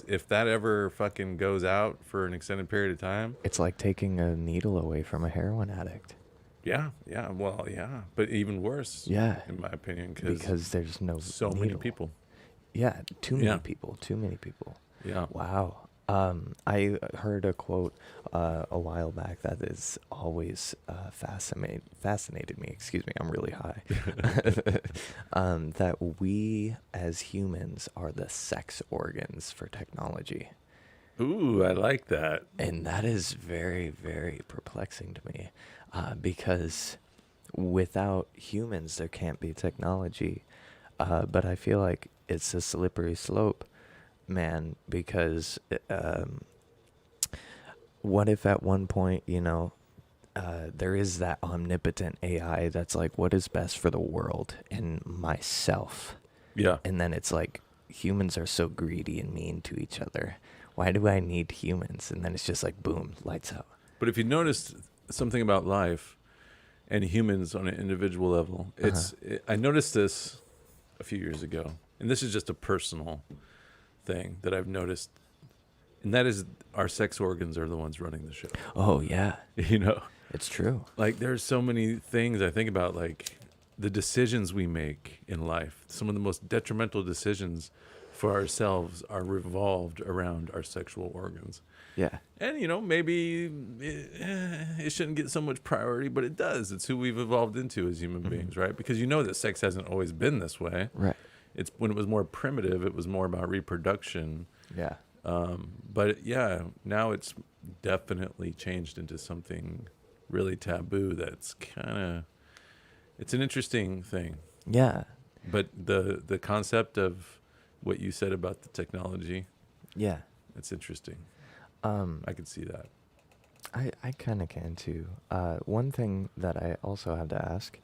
if that ever fucking goes out for an extended period of time, It's like taking a needle away from a heroin addict. yeah, but even worse, Yeah. in my opinion, Because there's no so many needle. people. Yeah, too many Yeah. people. Too many people. Yeah. Wow. I heard a quote a while back that is always fascinated me. Excuse me, I'm really high. That we as humans are the sex organs for technology. Ooh, I like that. And that is very, very perplexing to me because without humans, there can't be technology. But I feel like it's a slippery slope, man, because what if at one point, there is that omnipotent AI that's like, what is best for the world and myself? Yeah. And then it's like, humans are so greedy and mean to each other. Why do I need humans? And then it's just like, boom, lights out. But if you noticed something about life and humans on an individual level, I noticed this a few years ago, and this is just a personal thing that I've noticed, and that is our sex organs are the ones running the show. Oh, yeah. You know? It's true. Like, there's so many things I think about, like the decisions we make in life. Some of the most detrimental decisions for ourselves are revolved around our sexual organs. Yeah. And, you know, maybe it shouldn't get so much priority, but it does. It's who we've evolved into as human beings, right? Because you know that sex hasn't always been this way. Right. It's when it was more primitive, it was more about reproduction. Yeah. But yeah, now it's definitely changed into something really taboo. That's kind of, it's an interesting thing. Yeah. But the concept of what you said about the technology, Yeah. it's interesting. I can see that. I kind of can too. One thing that I also have to ask,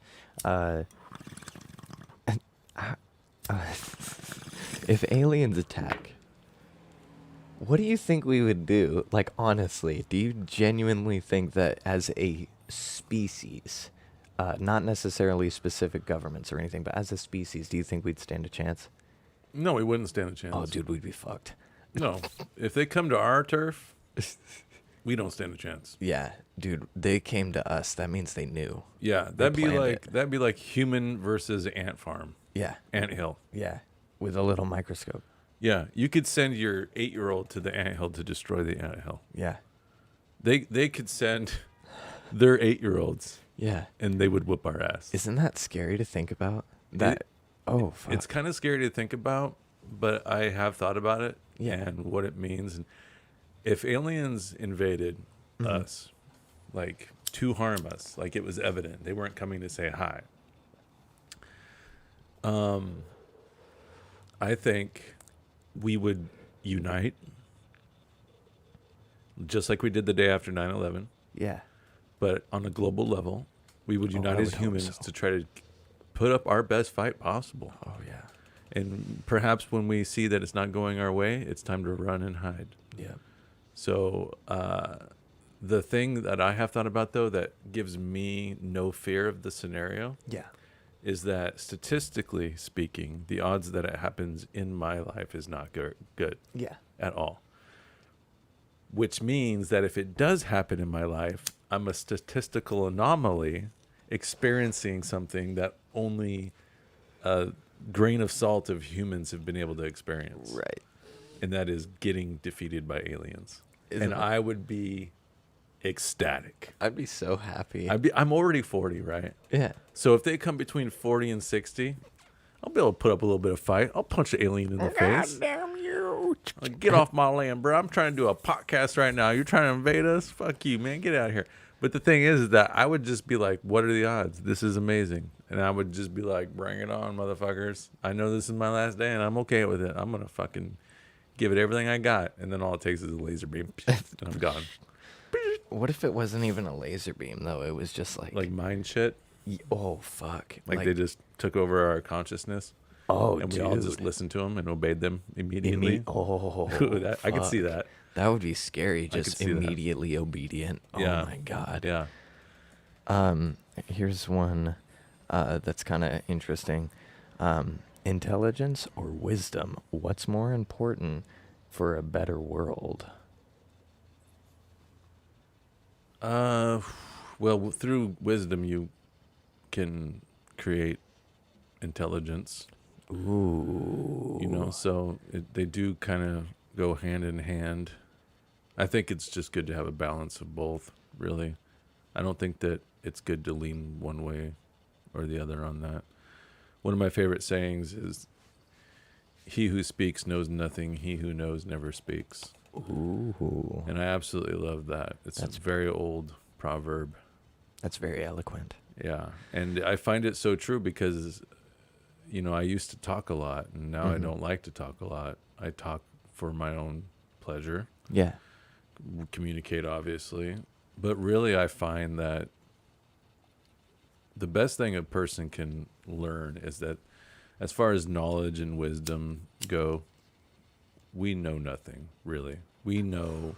if aliens attack, what do you think we would do? Like, honestly, do you genuinely think that as a species, not necessarily specific governments or anything, but as a species, do you think we'd stand a chance? No, we wouldn't stand a chance. Oh, dude, we'd be fucked. No, if they come to our turf, we don't stand a chance. Yeah, dude, they came to us. That means they knew. Yeah, that'd be like human versus ant farm. Yeah. Ant hill. Yeah, with a little microscope. Yeah, you could send your 8-year-old to the ant hill to destroy the ant hill. Yeah. They could send their 8-year-olds. Yeah. And they would whoop our ass. Isn't that scary to think about? Fuck. It's kind of scary to think about, but I have thought about it and what it means. And if aliens invaded us, like to harm us, like it was evident, they weren't coming to say hi. I think we would unite, just like we did the day after 9/11. Yeah. But on a global level, we would unite as humans to try to put up our best fight possible. Oh, yeah. And perhaps when we see that it's not going our way, it's time to run and hide. Yeah. So the thing that I have thought about, though, that gives me no fear of the scenario is that statistically speaking, the odds that it happens in my life is not good at all. Which means that if it does happen in my life, I'm a statistical anomaly experiencing something that only a grain of salt of humans have been able to experience. Right. And that is getting defeated by aliens. Isn't I would be ecstatic. I'd be so happy. I'm already 40, right? Yeah. So if they come between 40 and 60, I'll be able to put up a little bit of fight. I'll punch the alien in the face. Damn you. Get off my land, bro. I'm trying to do a podcast right now. You're trying to invade us? Fuck you, man. Get out of here. But the thing is that I would just be like, what are the odds? This is amazing. And I would just be like, bring it on, motherfuckers. I know this is my last day, and I'm okay with it. I'm going to fucking give it everything I got. And then all it takes is a laser beam, and I'm gone. What if it wasn't even a laser beam, though? It was just like mind shit? Oh, fuck. Like they just took over our consciousness? Oh, and we dude. all just listened to them and obeyed them immediately? I could see that. That would be scary, just immediately obedient. Oh, my God. Yeah. Here's one that's kind of interesting. Intelligence or wisdom? What's more important for a better world? Well, through wisdom, you can create intelligence. Ooh. You know, so they do kind of go hand in hand. I think it's just good to have a balance of both, really. I don't think that it's good to lean one way or the other on that. One of my favorite sayings is, he who speaks knows nothing, he who knows never speaks. Ooh. And I absolutely love that. That's a very old proverb. That's very eloquent. Yeah. And I find it so true because, you know, I used to talk a lot, and now I don't like to talk a lot. I talk for my own pleasure. Yeah. Communicate, obviously. But really, I find that the best thing a person can learn is that as far as knowledge and wisdom go, we know nothing, really. We know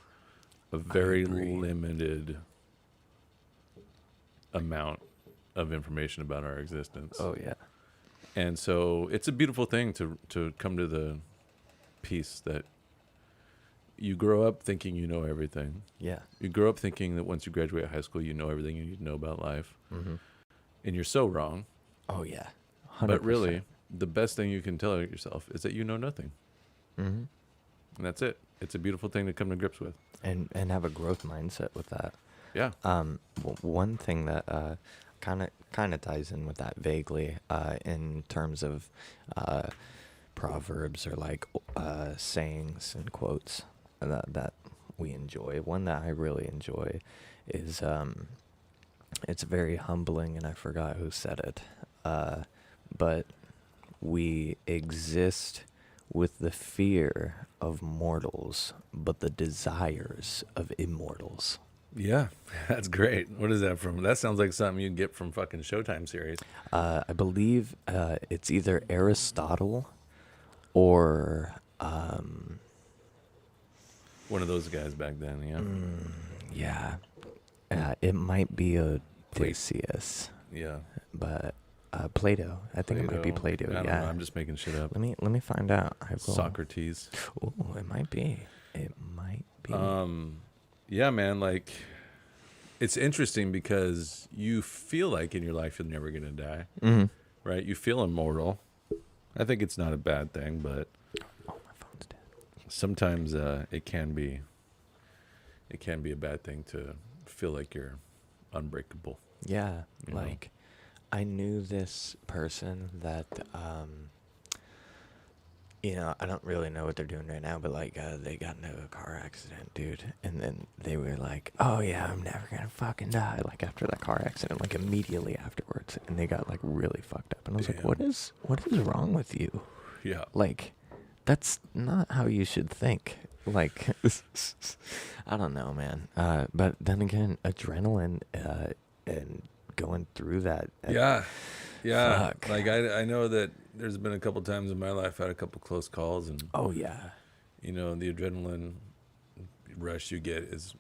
a very limited amount of information about our existence. Oh, yeah. And so it's a beautiful thing to come to the peace that you grow up thinking you know everything. Yeah. You grow up thinking that once you graduate high school, you know everything you need to know about life. Mm-hmm. And you're so wrong. Oh, yeah. 100%. But really, the best thing you can tell yourself is that you know nothing. Mm-hmm. And that's it. It's a beautiful thing to come to grips with. And have a growth mindset with that. Yeah. One thing that kind of ties in with that vaguely in terms of proverbs or like sayings and quotes that we enjoy. One that I really enjoy is it's very humbling, and I forgot who said it. But we exist with the fear of mortals, but the desires of immortals. Yeah, that's great. What is that from? That sounds like something you get from fucking Showtime series. I believe it's either Aristotle or one of those guys back then, yeah. Yeah. It might be Odysseus. Yeah. But Plato. I think it might be Plato. I don't yeah. know. I'm just making shit up. Let me find out. I will. Socrates. Oh, it might be. It might be. Yeah, man. Like, it's interesting because you feel like in your life you're never gonna die, right? You feel immortal. I think it's not a bad thing, but my phone's dead. Sometimes it can be a bad thing to feel like you're unbreakable. Yeah, you like I knew this person that I don't really know what they're doing right now, but like they got into a car accident, dude, and then they were like, "Oh yeah, I'm never gonna fucking die." Like after that car accident, like immediately afterwards, and they got like really fucked up, and I was like, "What is wrong with you?" Yeah, like that's not how you should think. Like I don't know, man. But then again, adrenaline and going through that. Yeah. Fuck. Like I know that there's been a couple times in my life I had a couple close calls, and oh yeah, the adrenaline rush you get is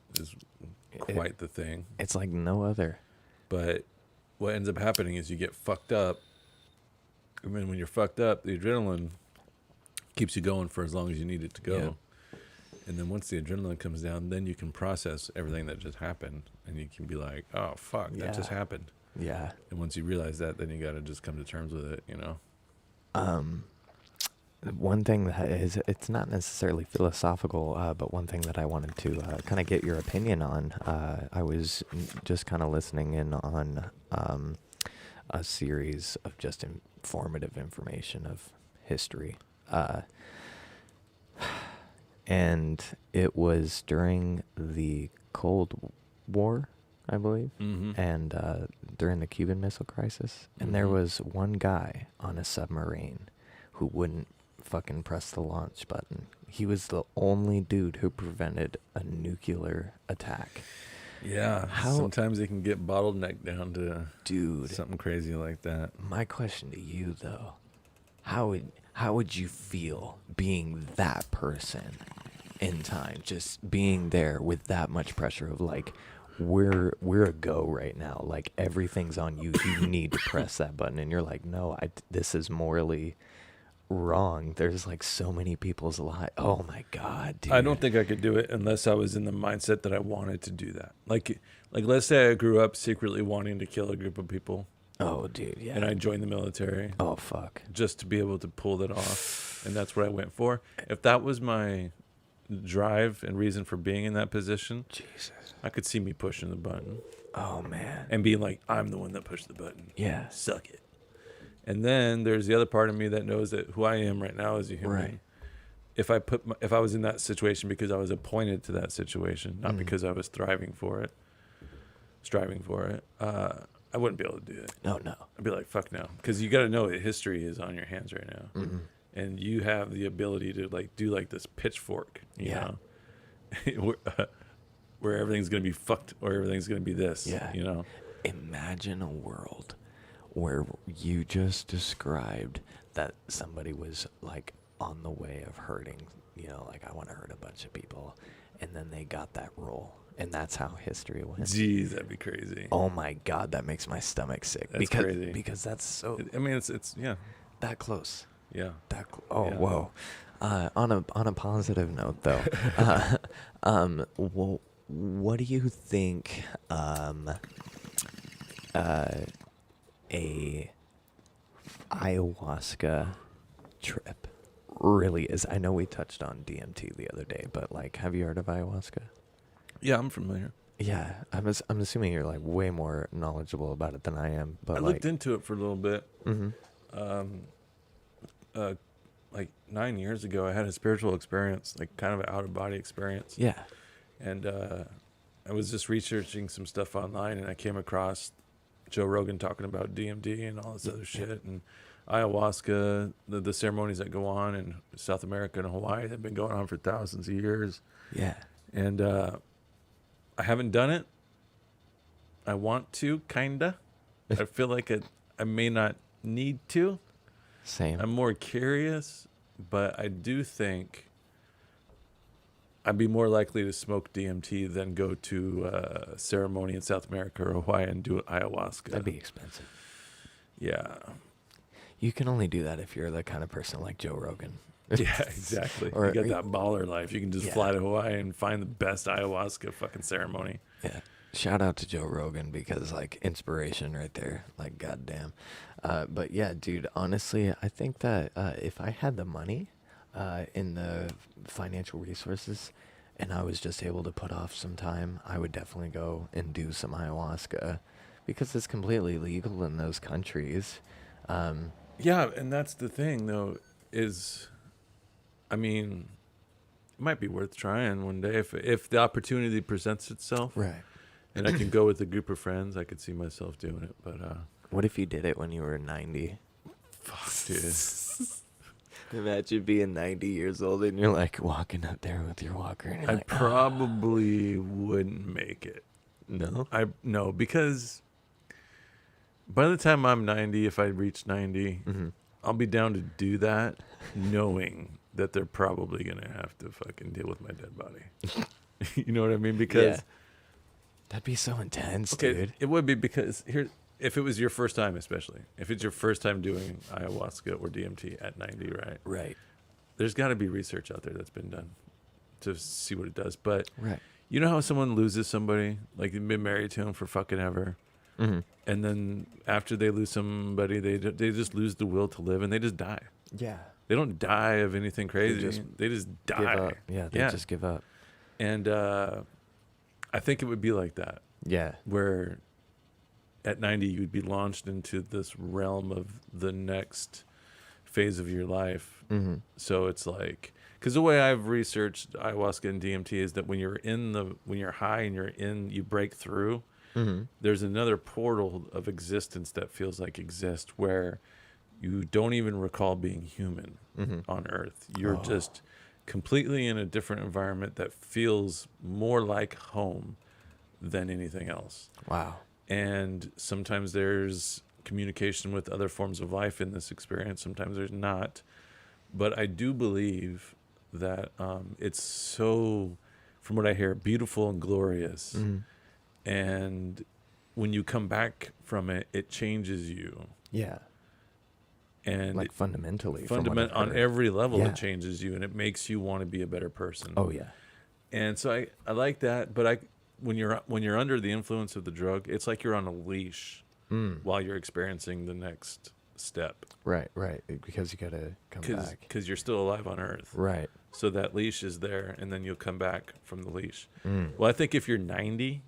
quite the thing. It's like no other. But what ends up happening is you get fucked up, and then when you're fucked up, the adrenaline keeps you going for as long as you need it to go. Yeah. And then once the adrenaline comes down, then you can process everything that just happened, and you can be like, "Oh fuck, that just happened." Yeah. And once you realize that, then you got to just come to terms with it, One thing that it's not necessarily philosophical, but one thing that I wanted to kind of get your opinion on. I was just kind of listening in on a series of just informative information of history. And it was during the Cold War, I believe, and during the Cuban Missile Crisis. And there was one guy on a submarine who wouldn't fucking press the launch button. He was the only dude who prevented a nuclear attack. Yeah, sometimes it can get bottlenecked down to something crazy like that. My question to you, though, how would you feel being that person in time, just being there with that much pressure of like, we're a go right now, like everything's on you, you need to press that button, and you're like, no, this is morally wrong. There's like so many people's lives. Oh my god, dude. I don't think I could do it unless I was in the mindset that I wanted to do that. Like let's say I grew up secretly wanting to kill a group of people. Oh dude, yeah. And I joined the military. Oh fuck. Just to be able to pull that off, and that's what I went for. If that was my drive and reason for being in that position, Jesus, I could see me pushing the button. Oh man. And being like, I'm the one that pushed the button. Yeah. Suck it. And then there's the other part of me that knows that who I am right now is a human. Right. If I was in that situation because I was appointed to that situation, not because I was striving for it, I wouldn't be able to do it. No. I'd be like, fuck no. Because you got to know that history is on your hands right now. Mm-hmm. And you have the ability to like do like this pitchfork, you know? where everything's going to be fucked or everything's going to be this, Yeah. you know? Imagine a world where you just described that somebody was like on the way of hurting, you know, like I want to hurt a bunch of people, and then they got that role, and that's how history went. Jeez, that'd be crazy. Oh my God, that makes my stomach sick. That's crazy. Because that's so. I mean, it's yeah, that close. yeah. Yeah. Whoa. On a positive note, though, well, what do you think? A ayahuasca trip really is. I know we touched on DMT the other day, but like, have you heard of ayahuasca? Yeah, I'm familiar. Yeah, I'm assuming you're like way more knowledgeable about it than I am. But I looked into it for a little bit. Mm-hmm. Like 9 years ago, I had a spiritual experience, like kind of an out of body experience. Yeah. And I was just researching some stuff online, and I came across Joe Rogan talking about DMT and all this other shit, and ayahuasca, the ceremonies that go on in South America and Hawaii have been going on for thousands of years. Yeah. And I haven't done it. I want to, kinda. I feel like I may not need to. Same. I'm more curious, but I do think I'd be more likely to smoke DMT than go to a ceremony in South America or Hawaii and do ayahuasca. That'd be expensive. Yeah. You can only do that if you're the kind of person like Joe Rogan. Yeah, exactly. Or- you got that baller life. You can just Yeah. fly to Hawaii and find the best ayahuasca fucking ceremony. Yeah. Shout out to Joe Rogan because like inspiration right there. Like goddamn. But yeah, dude, honestly, I think that if I had the money in the financial resources and I was just able to put off some time, I would definitely go and do some ayahuasca because it's completely legal in those countries. Yeah, and that's the thing though, is I mean, it might be worth trying one day if the opportunity presents itself. Right. And I can go with a group of friends. I could see myself doing it, but What if you did it when you were 90? fuck, dude. Imagine being 90 years old and you're like walking up there with your walker. And you're I like, probably wouldn't make it. No? Because by the time I'm 90, if I reach 90, Mm-hmm. I'll be down to do that, knowing that they're probably gonna have to fucking deal with my dead body. You know what I mean? Because that'd be so intense, okay, dude. it would be because if it was your first time, especially if it's your first time doing ayahuasca or DMT at 90, right? Right. There's got to be research out there that's been done to see what it does. But Right. you know how someone loses somebody, like they've been married to him for fucking ever, Mm-hmm. and then after they lose somebody, they just lose the will to live and they just die. Yeah. They don't die of anything crazy. They just die. Give up. Yeah, they just give up. And I think it would be like that, Yeah. where at 90 you'd be launched into this realm of the next phase of your life. Mm-hmm. So it's like, because the way I've researched ayahuasca and DMT is that when you're high and you break through, Mm-hmm. there's another portal of existence that feels like exist where you don't even recall being human on Earth. You're just completely in a different environment that feels more like home than anything else. Wow. And sometimes there's communication with other forms of life in this experience. Sometimes there's not. But I do believe that it's so, from what I hear, beautiful and glorious. Mm-hmm. And when you come back from it, it changes you. Yeah. And Like fundamentally. on every level, Yeah. it changes you, and it makes you want to be a better person. Oh, yeah. And so I like that. But when you're under the influence of the drug, it's like you're on a leash while you're experiencing the next step. Right. Because you got to come back. Because you're still alive on Earth. Right. So that leash is there, and then you'll come back from the leash. Mm. Well, I think if you're 90,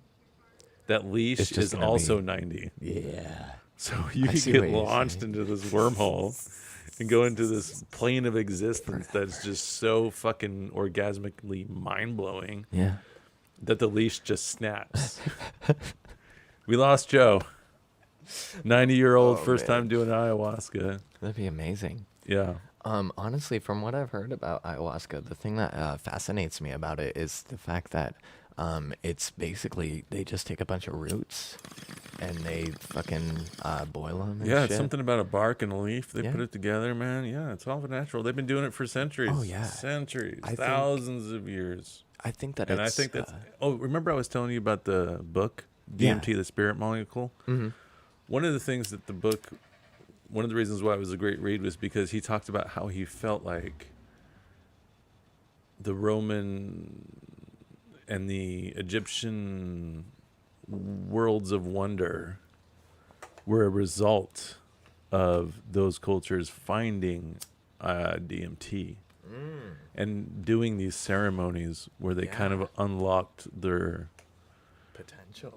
that leash It's just is gonna also be- 90. Yeah. So you I can see get what you're launched saying. into this wormhole and go into this plane of existence that's just so fucking orgasmically mind-blowing Yeah. that the leash just snaps. We lost Joe. 90-year-old, first man. time doing ayahuasca. That'd be amazing. Yeah. Honestly, from what I've heard about ayahuasca, the thing that fascinates me about it is the fact that It's basically they just take a bunch of roots and they fucking boil them. And Yeah, shit. it's something about a bark and a leaf. They Yeah. put it together, man. Yeah, it's all natural. They've been doing it for centuries. Oh, yeah. Centuries, I think- thousands of years. I think that And I it's, think that's. Remember I was telling you about the book, DMT, the Spirit Molecule? Mhm. One of the things that the book, one of the reasons why it was a great read was because he talked about how he felt like the Roman and the Egyptian worlds of wonder were a result of those cultures finding DMT and doing these ceremonies where they kind of unlocked their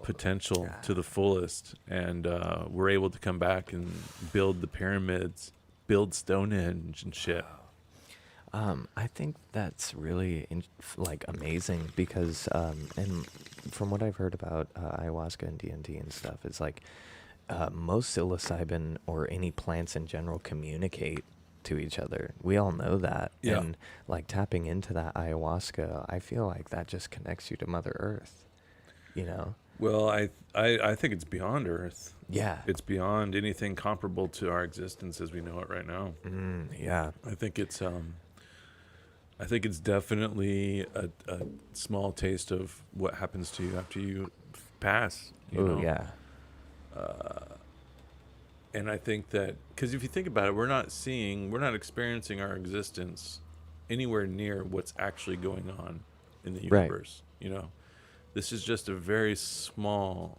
potential to the fullest and were able to come back and build the pyramids, build Stonehenge and shit. I think that's really amazing because, and from what I've heard about ayahuasca and DMT and stuff, it's like most psilocybin or any plants in general communicate to each other. We all know that. Yeah. And like tapping into that ayahuasca, I feel like that just connects you to Mother Earth, you know? Well, I think it's beyond Earth. Yeah. It's beyond anything comparable to our existence as we know it right now. Yeah. I think it's definitely a small taste of what happens to you after you pass. You know? Yeah. And I think that, because if you think about it, we're not experiencing our existence anywhere near what's actually going on in the universe. Right. You know, this is just a very small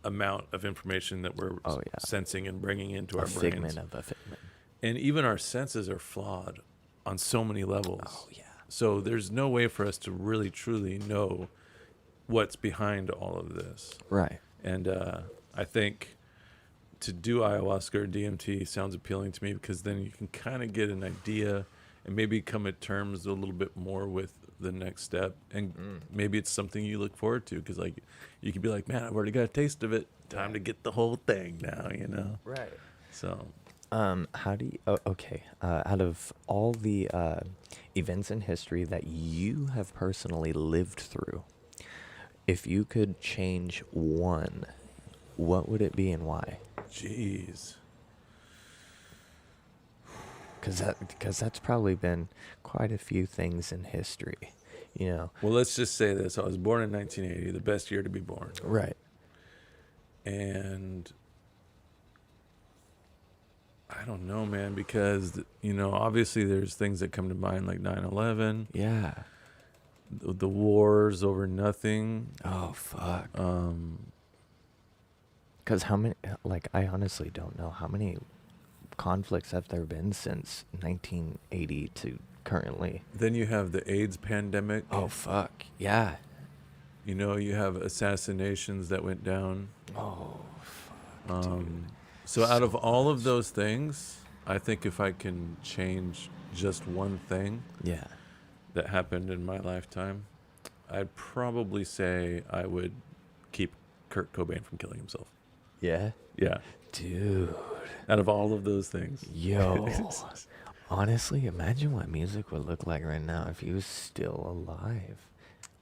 amount of information that we're sensing and bringing into our brains. Figment of a figment. And even our senses are flawed on so many levels. Oh, yeah. So there's no way for us to really, truly know what's behind all of this. Right. And I think to do ayahuasca or DMT sounds appealing to me because then you can kind of get an idea and maybe come at terms a little bit more with the next step. And maybe it's something you look forward to because, like, you could be like, man, I've already got a taste of it. Time to get the whole thing now, you know? Right. So... how do you, out of all the events in history that you have personally lived through, if you could change one, what would it be and why? Jeez. Because that's probably been quite a few things in history, you know. Well, let's just say this. I was born in 1980, the best year to be born. Right. And... I don't know, man, because, you know, obviously there's things that come to mind like 9/11. Yeah. The wars over nothing. Oh, fuck. Because how many, I honestly don't know how many conflicts have there been since 1980 to currently. Then you have the AIDS pandemic. Oh, fuck. Yeah. You know, you have assassinations that went down. Oh, fuck, dude. So out of all of those things, I think if I can change just one thing that happened in my lifetime, I'd probably say I would keep Kurt Cobain from killing himself. Yeah? Yeah. Dude. Out of all of those things. Yo. Honestly, imagine what music would look like right now if he was still alive.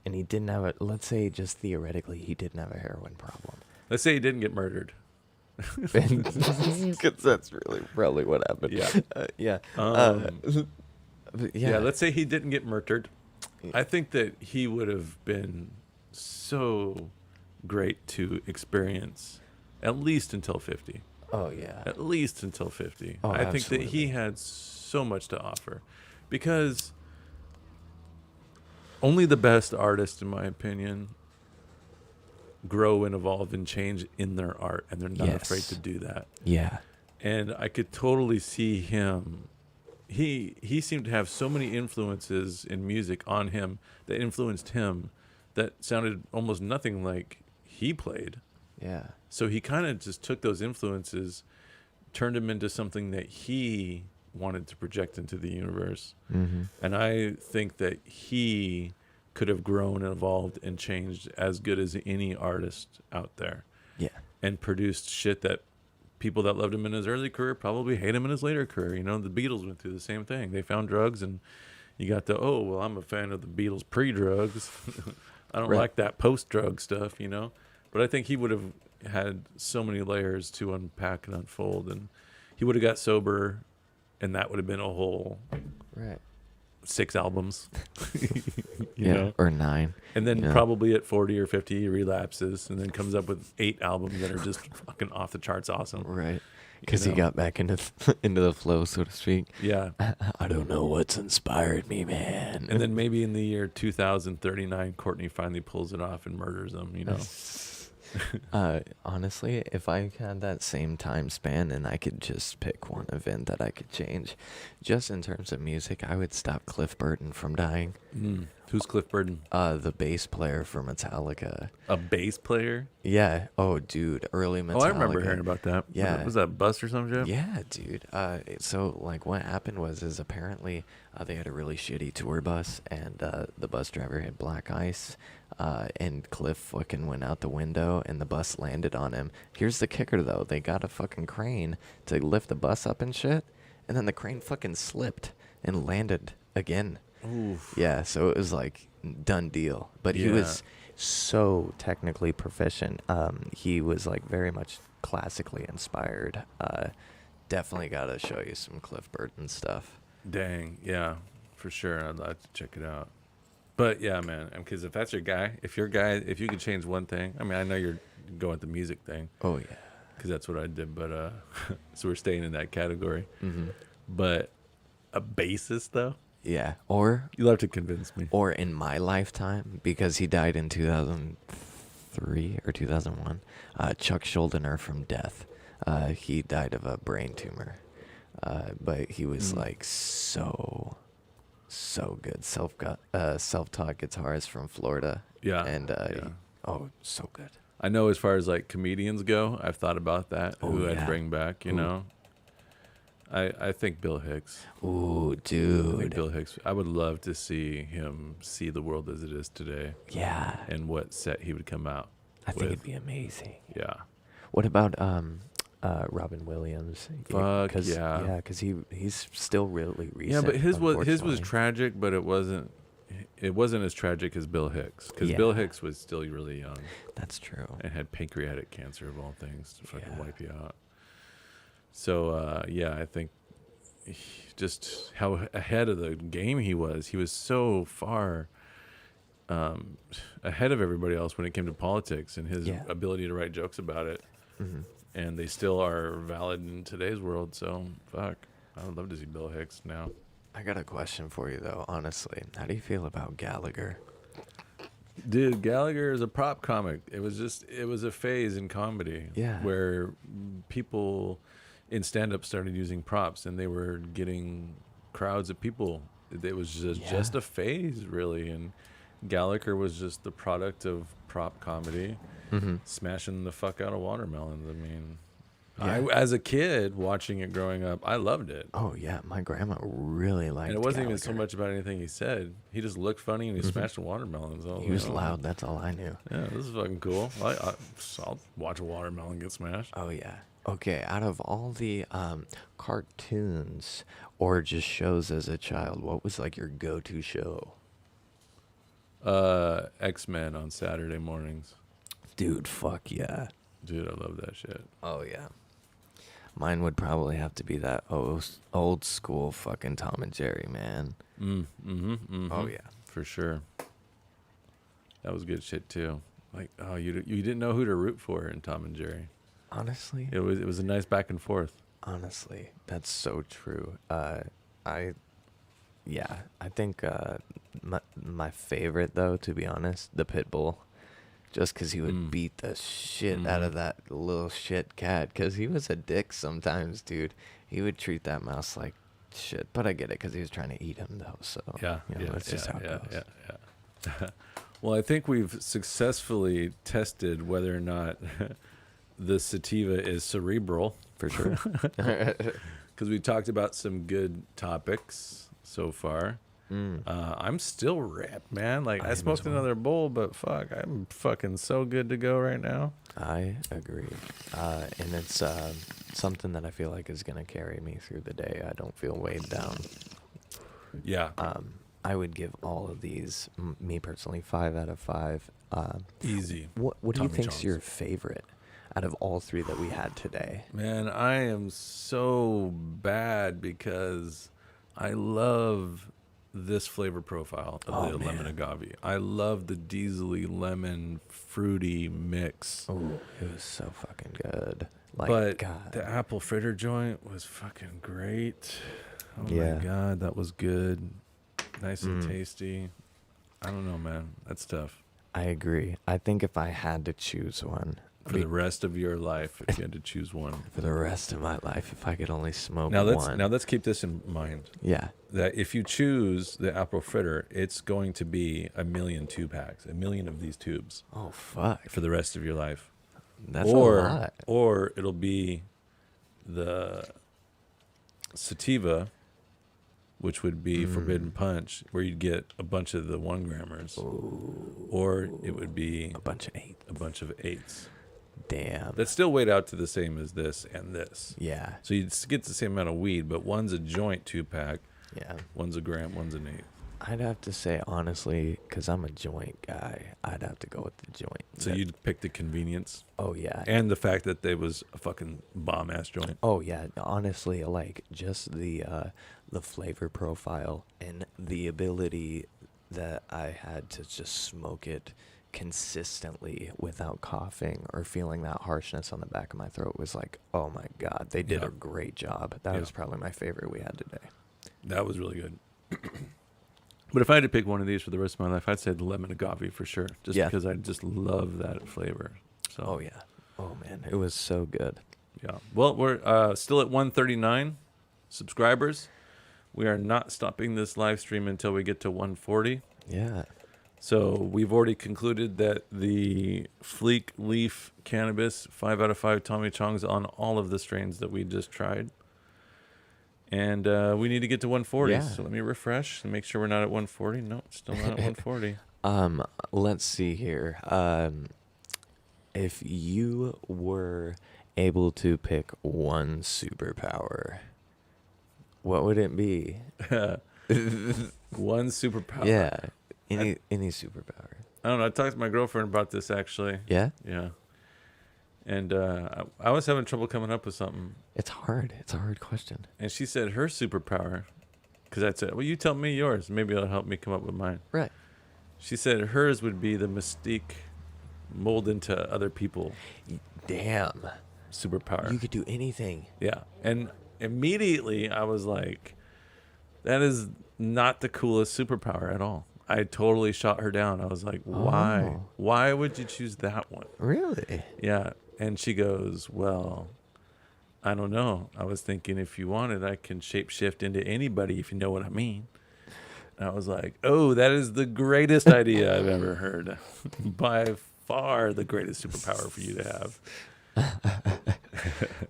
And he didn't have let's say just theoretically, he didn't have a heroin problem. Let's say he didn't get murdered. Because that's really probably what happened. Yeah. Yeah. Let's say he didn't get murdered. I think that he would have been so great to experience at least until 50. Oh, yeah. At least until 50. Oh, I think that absolutely. he had so much to offer because only the best artists, in my opinion, grow and evolve and change in their art, and they're not afraid to do that. Yeah. And I could totally see him. He seemed to have so many influences in music on him that influenced him that sounded almost nothing like he played. Yeah. So he kind of just took those influences, turned them into something that he wanted to project into the universe. Mm-hmm. And I think that he could have grown and evolved and changed as good as any artist out there. Yeah. And produced shit that people that loved him in his early career probably hate him in his later career. You know, the Beatles went through the same thing. They found drugs and you got the, oh, well, I'm a fan of the Beatles pre-drugs. I don't like that post-drug stuff, you know. But I think he would have had so many layers to unpack and unfold, and he would have got sober, and that would have been a whole 6 albums, you know, or 9, and then probably at 40 or 50 he relapses, and then comes up with 8 albums that are just fucking off the charts awesome, right? Because he got back into the flow, so to speak. Yeah. I don't know what's inspired me, man. And then maybe in the year 2039, Courtney finally pulls it off and murders him, you know. Honestly, if I had that same time span and I could just pick one event that I could change, just in terms of music, I would stop Cliff Burton from dying. Who's Cliff Burton? The bass player for Metallica. A bass player? Yeah. Oh, dude, early Metallica. Oh, I remember hearing about that. Yeah. Was that Bust or some shit? Yeah, dude. So like what happened is apparently they had a really shitty tour bus, and the bus driver had black ice. And Cliff fucking went out the window, and the bus landed on him. Here's the kicker, though. They got a fucking crane to lift the bus up and shit, and then the crane fucking slipped and landed again. Oof. Yeah, so it was like done deal. But he was so technically proficient. He was like very much classically inspired. Definitely got to show you some Cliff Burton stuff. Dang, yeah, for sure. I'd like to check it out. But yeah, man, because if that's your guy, if you could change one thing, I mean, I know you're going with the music thing. Oh yeah, because that's what I did. But so we're staying in that category. Mm-hmm. But a bassist though, yeah. Or you'll have to convince me. Or in my lifetime, because he died in 2003 or 2001. Chuck Schuldiner from Death. He died of a brain tumor, but he was like so good. Self-taught guitarist from Florida. Yeah. And so good. I know as far as like comedians go, I've thought about that. Who I'd bring back, you know. I think Bill Hicks. Ooh, dude. I think Bill Hicks. I would love to see him see the world as it is today. Yeah. And what set he would come out I think it'd be amazing. Yeah. What about Robin Williams? Fuck yeah. Yeah, because he's still really recent. Yeah, but his was tragic, but it wasn't as tragic as Bill Hicks, because Bill Hicks was still really young. That's true. And had pancreatic cancer of all things to fucking wipe you out. So I think just how ahead of the game he was. He was so far ahead of everybody else when it came to politics and his ability to write jokes about it. Mm-hmm. And they still are valid in today's world. So fuck, I would love to see Bill Hicks now. I got a question for you though, honestly. How do you feel about Gallagher? Dude, Gallagher is a prop comic. It was a phase in comedy where people in stand-up started using props, and they were getting crowds of people. It was just a phase, really, and Gallagher was just the product of prop comedy, smashing the fuck out of watermelons. I mean, as a kid watching it growing up, I loved it. Oh yeah, my grandma really liked it. And it wasn't even so much about anything he said. He just looked funny, and he smashed the watermelons. He was loud. That's all I knew. Yeah, this is fucking cool. I'll watch a watermelon get smashed. Oh yeah. Okay, out of all the cartoons or just shows as a child, what was like your go-to show? X-Men on Saturday mornings. Dude, fuck yeah. Dude, I love that shit. Oh yeah. Mine would probably have to be that old school fucking Tom and Jerry, man. Oh yeah, for sure. That was good shit too. Like, oh, you didn't know who to root for in Tom and Jerry. Honestly, it was a nice back and forth. Honestly, that's so true. I think my favorite though, to be honest, the Pitbull, just because he would beat the shit out of that little shit cat, because he was a dick sometimes, dude. He would treat that mouse like shit, but I get it because he was trying to eat him though. So that's just how it goes. Yeah. Well, I think we've successfully tested whether or not the sativa is cerebral. For sure. Because we talked about some good topics so far. I'm still ripped, man. Like, I smoked another bowl, but fuck, I'm fucking so good to go right now. I agree. And it's something that I feel like is going to carry me through the day. I don't feel weighed down. Yeah. I would give all of these, me personally, 5 out of 5. Easy. What do you Tommy think's John's. your favorite out of all 3 that we had today? Man, I am so bad because I love this flavor profile of the lemon agave. I love the diesely lemon fruity mix. Oh, it was so fucking good. Like, But God. the apple fritter joint was fucking great. Oh Yeah. my God, that was good. Nice and tasty. I don't know, man. That's tough. I agree. I think if I had to choose one, For the rest of your life, if you had to choose one. for the rest of my life, if I could only smoke Now one. let's keep this in mind. Yeah. That if you choose the apple fritter, it's going to be 1,000,000 2-packs, 1,000,000 of these tubes Oh, fuck. for the rest of your life. That's a lot. Or it'll be the sativa, which would be Forbidden Punch, where you'd get a bunch of the 1-grammers. Ooh. Or it would be A bunch of 8. a bunch of 8s. Damn. That still weighed out to the same as this and this. Yeah. So you'd get the same amount of weed, but one's a joint 2-pack, Yeah. one's a gram, one's an 8. I'd have to say, honestly, because I'm a joint guy, I'd have to go with the joint. So you'd pick the convenience Oh, yeah. and the fact that they was a fucking bomb-ass joint. Oh, yeah. Honestly, like, just the flavor profile and the ability that I had to just smoke it consistently without coughing or feeling that harshness on the back of my throat was like, oh my God, they did Yeah. a great job. That Yeah. was probably my favorite we had today. That was really good. But if I had to pick one of these for the rest of my life, I'd say the lemon agave for sure, just Yeah. because I just love that flavor. So Oh, yeah. Oh, man. It was so good. yeah. Well, we're still at 139 subscribers. We are not stopping this live stream until we get to 140. Yeah. So we've already concluded that the Fleek Leaf Cannabis 5 out of 5 Tommy Chong's on all of the strains that we just tried. And we need to get to 140. Yeah. So let me refresh and make sure we're not at 140. No, still not at 140. Let's see here. If you were able to pick one superpower, what would it be? One superpower. Yeah. Any superpower. I don't know. I talked to my girlfriend about this actually. Yeah? Yeah. And I was having trouble coming up with something. It's hard. It's a hard question. And she said her superpower, because I said, well, you tell me yours. Maybe it'll help me come up with mine. Right. She said hers would be the mystique mold into other people Damn. superpower. You could do anything. Yeah. And immediately I was like, that is not the coolest superpower at all. I totally shot her down. I was like, why? Oh. Why would you choose that one? Really? Yeah. And she goes, well, I don't know. I was thinking if you wanted, I can shapeshift into anybody, if you know what I mean. And I was like, oh, that is the greatest idea I've ever heard. By far the greatest superpower for you to have.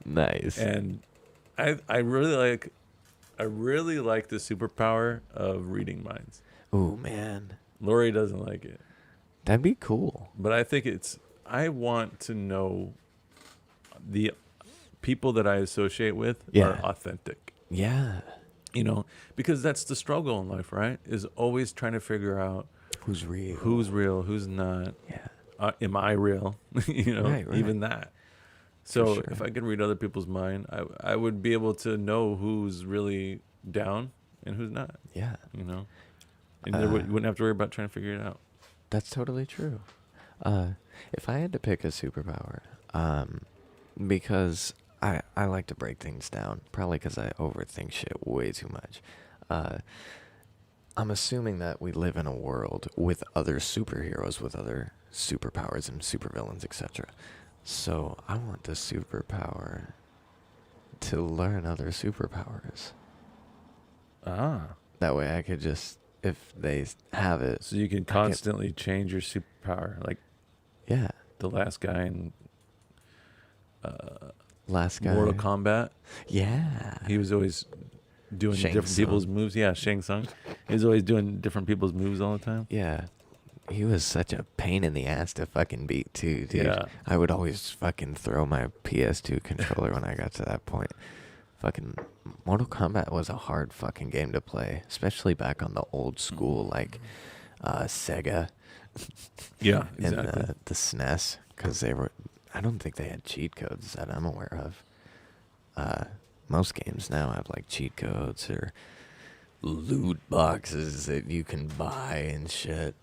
Nice. And I really like the superpower of reading minds. Oh, man. Lori doesn't like it. That'd be cool. But I think I want to know the people that I associate with are authentic. Yeah. You know, because that's the struggle in life, right? Is always trying to figure out Who's real? who's not. Yeah. Am I real? You know, Right. even that. So sure. if I could read other people's mind, I would be able to know who's really down and who's not. Yeah. You know, and you wouldn't have to worry about trying to figure it out. That's totally true. If I had to pick a superpower, because I like to break things down, probably because I overthink shit way too much. I'm assuming that we live in a world with other superheroes, with other superpowers and supervillains, etc. So I want the superpower to learn other superpowers. Ah. That way I could just, if they have it. So you can constantly change your superpower, like Yeah. the last guy in Last guy. Mortal Kombat. Yeah. He was always doing Shang different Tsung. people's moves. Yeah, Shang Tsung. He was always doing different people's moves all the time. Yeah. He was such a pain in the ass to fucking beat too, dude. Yeah. I would always fucking throw my PS2 controller when I got to that point. fucking Mortal Kombat was a hard fucking game to play, especially back on the old school, like, Sega. Yeah, And exactly. the SNES, because I don't think they had cheat codes that I'm aware of. Most games now have like cheat codes or loot boxes that you can buy and shit.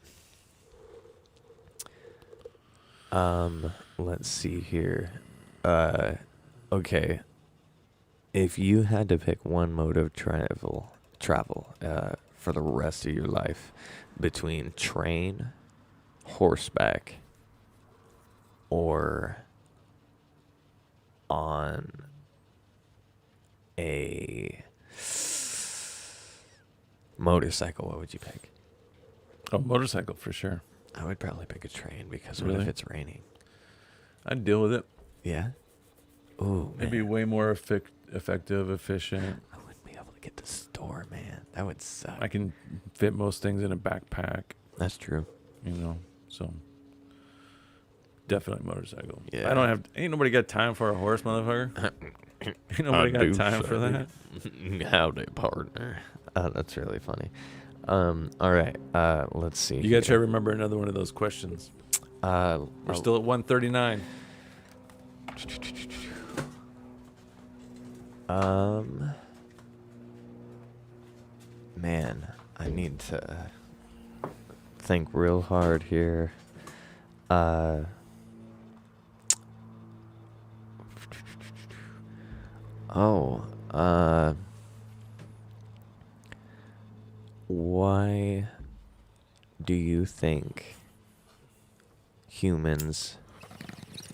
Let's see here. Okay. If you had to pick one mode of travel, for the rest of your life, between train, horseback, or on a motorcycle, what would you pick? Oh, motorcycle for sure. I would probably pick a train because what Really? if it's raining? I'd deal with it. Yeah? Ooh, man. It'd be way more effective, efficient. I wouldn't be able to get to the store, man. That would suck. I can fit most things in a backpack, That's true. so definitely motorcycle. Yeah. Ain't nobody got time for a horse, motherfucker. Ain't nobody got time for that. Howdy, partner. That's really funny. All right. Let's see. You gotta try to remember another one of those questions. We're still at 139. Man, I need to think real hard here. Why do you think humans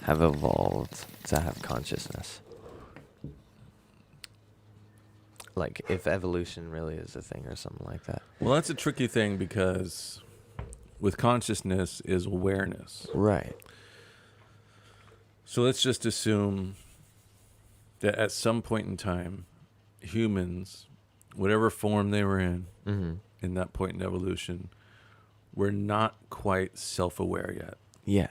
have evolved to have consciousness? Like, if evolution really is a thing or something like that. Well, that's a tricky thing because with consciousness is awareness. Right. So let's just assume that at some point in time, humans, whatever form they were in that point in evolution, were not quite self-aware yet. Yeah.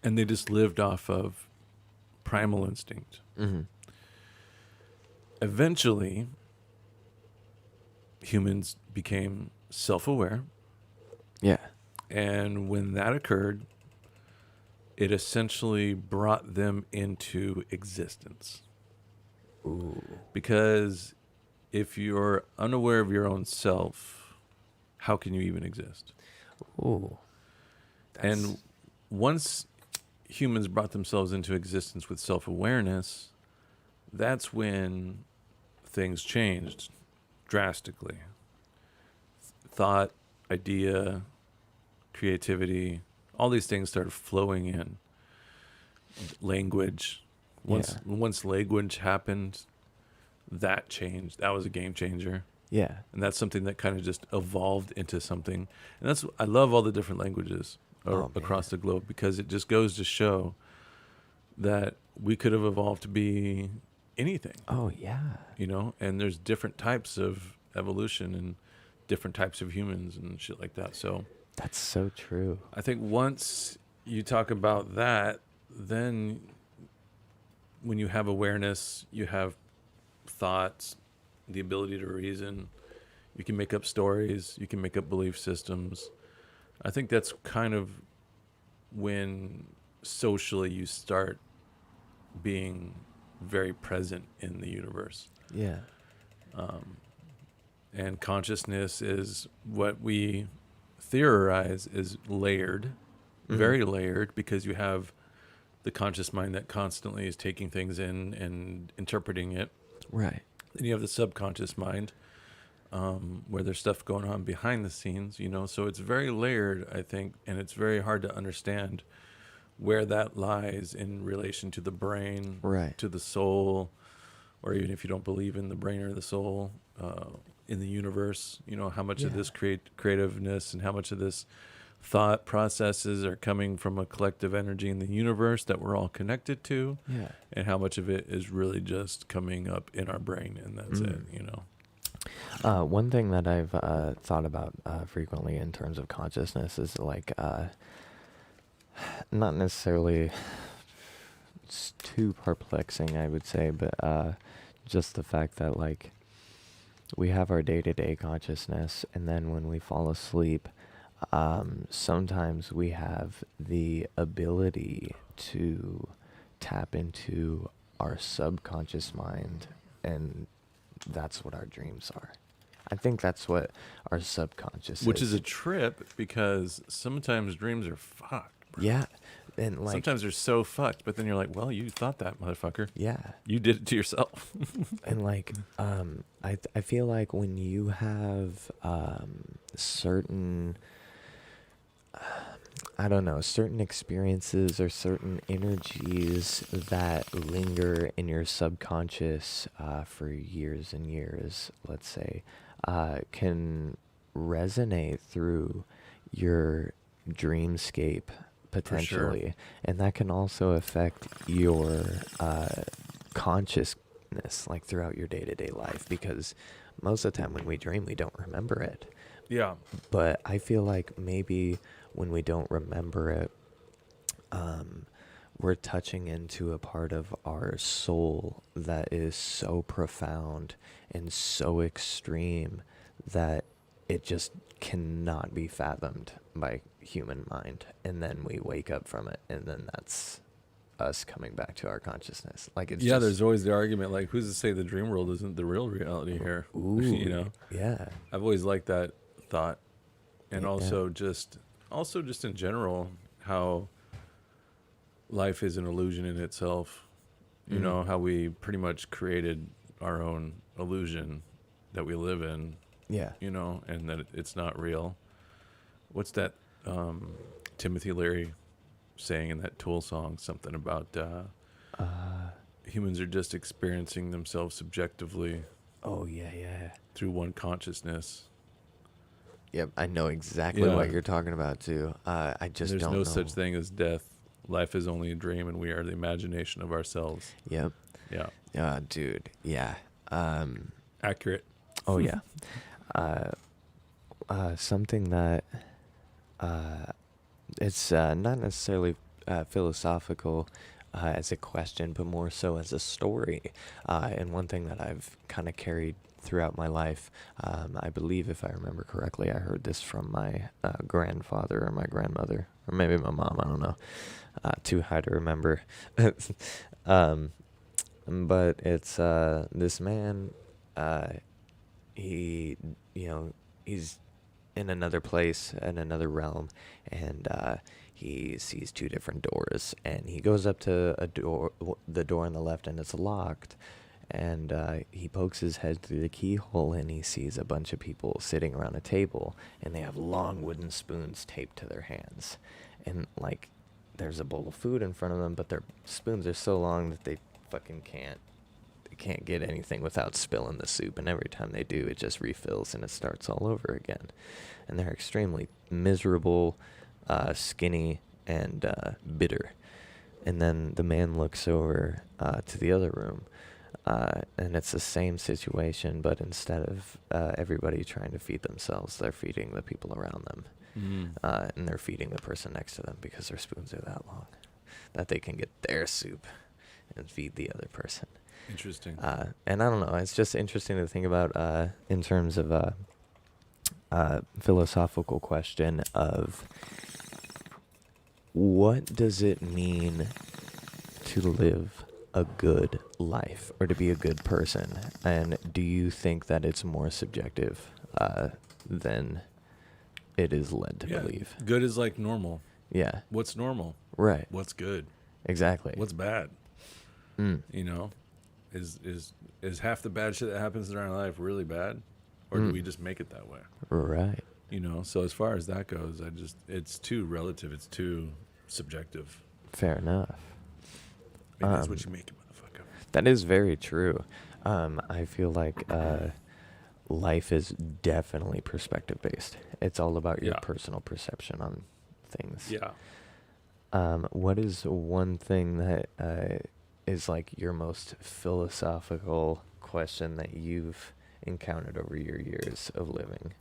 And they just lived off of primal instinct. Eventually, humans became self-aware. Yeah. And when that occurred, it essentially brought them into existence. Ooh. Because if you're unaware of your own self, how can you even exist? Ooh. And once humans brought themselves into existence with self-awareness, that's when things changed drastically. Thought, idea, creativity, all these things started flowing in. Language. Once language happened, that changed. That was a game changer. Yeah. And that's something that kind of just evolved into something. And I love all the different languages across the globe, because it just goes to show that we could have evolved to be anything. Oh, yeah. And there's different types of evolution and different types of humans and shit like that. So that's so true. I think once you talk about that, then when you have awareness, you have thoughts, the ability to reason, you can make up stories, you can make up belief systems. I think that's kind of when socially you start being very present in the universe. Yeah. And consciousness is what we theorize is layered, very layered, because you have the conscious mind that constantly is taking things in and interpreting it. Right. Then you have the subconscious mind, where there's stuff going on behind the scenes, so it's very layered, I think, and it's very hard to understand where that lies in relation to the brain, right, to the soul, or even if you don't believe in the brain or the soul, in the universe, how much of this creativeness and how much of this thought processes are coming from a collective energy in the universe that we're all connected to, and how much of it is really just coming up in our brain, and that's it. One thing that I've thought about frequently in terms of consciousness is like not necessarily it's too perplexing, I would say, but just the fact that, like, we have our day-to-day consciousness, and then when we fall asleep, sometimes we have the ability to tap into our subconscious mind, and that's what our dreams are. I think that's what our subconscious Which is a trip, because sometimes dreams are fucked, bro. Yeah. And like sometimes they're so fucked, but then you're like, well, you thought that, motherfucker. Yeah. You did it to yourself. And like I feel like when you have certain I don't know, certain experiences or certain energies that linger in your subconscious for years and years, let's say, can resonate through your dreamscape potentially. Sure. And that can also affect your consciousness, like throughout your day-to-day life, because most of the time when we dream, we don't remember it. Yeah. But I feel like maybe when we don't remember it, we're touching into a part of our soul that is so profound and so extreme that it just cannot be fathomed by human mind. And then we wake up from it, and then that's us coming back to our consciousness. Like, it's just, there's always the argument, like, who's to say the dream world isn't the real reality here? Ooh, You know? Yeah. I've always liked that thought. And Yeah. also just in general, how life is an illusion in itself. You know, how we pretty much created our own illusion that we live in. Yeah. You know, and that it's not real. What's that Timothy Leary saying in that Tool song? Something about humans are just experiencing themselves subjectively. Oh, yeah. Through one consciousness. Yep, I know exactly what you're talking about too. I just There's don't know. no such thing as death. Life is only a dream, and we are the imagination of ourselves. Yep. Yeah. Yeah, dude. Yeah. Accurate. Oh yeah. Something that it's not necessarily philosophical as a question, but more so as a story. And one thing that I've kind of carried throughout my life, I believe, if I remember correctly, I heard this from my grandfather or my grandmother, or maybe my mom, I don't know. Too high to remember. But it's this man, he's in another place, in another realm, and he sees two different doors, and he goes up to the door on the left, and it's locked, and he pokes his head through the keyhole, and he sees a bunch of people sitting around a table, and they have long wooden spoons taped to their hands, and like there's a bowl of food in front of them, but their spoons are so long that they fucking can't get anything without spilling the soup, and every time they do, it just refills and it starts all over again. And they're extremely miserable, skinny, and bitter. And then the man looks over to the other room, and it's the same situation, but instead of everybody trying to feed themselves, they're feeding the people around them. And they're feeding the person next to them because their spoons are that long that they can get their soup and feed the other person. Interesting. And I don't know, it's just interesting to think about in terms of a philosophical question of what does it mean to live a good life or to be a good person? And do you think that it's more subjective than it is led to believe? Good is like normal. Yeah. What's normal? Right. What's good? Exactly. What's bad? You know, is half the bad shit that happens in our life really bad, or do we just make it that way? Right. You know, so as far as that goes, it's too relative. It's too subjective. Fair enough. Maybe that's what you make it, motherfucker. That is very true. I feel like life is definitely perspective based. It's all about your personal perception on things. Yeah. What is one thing that is like your most philosophical question that you've encountered over your years of living?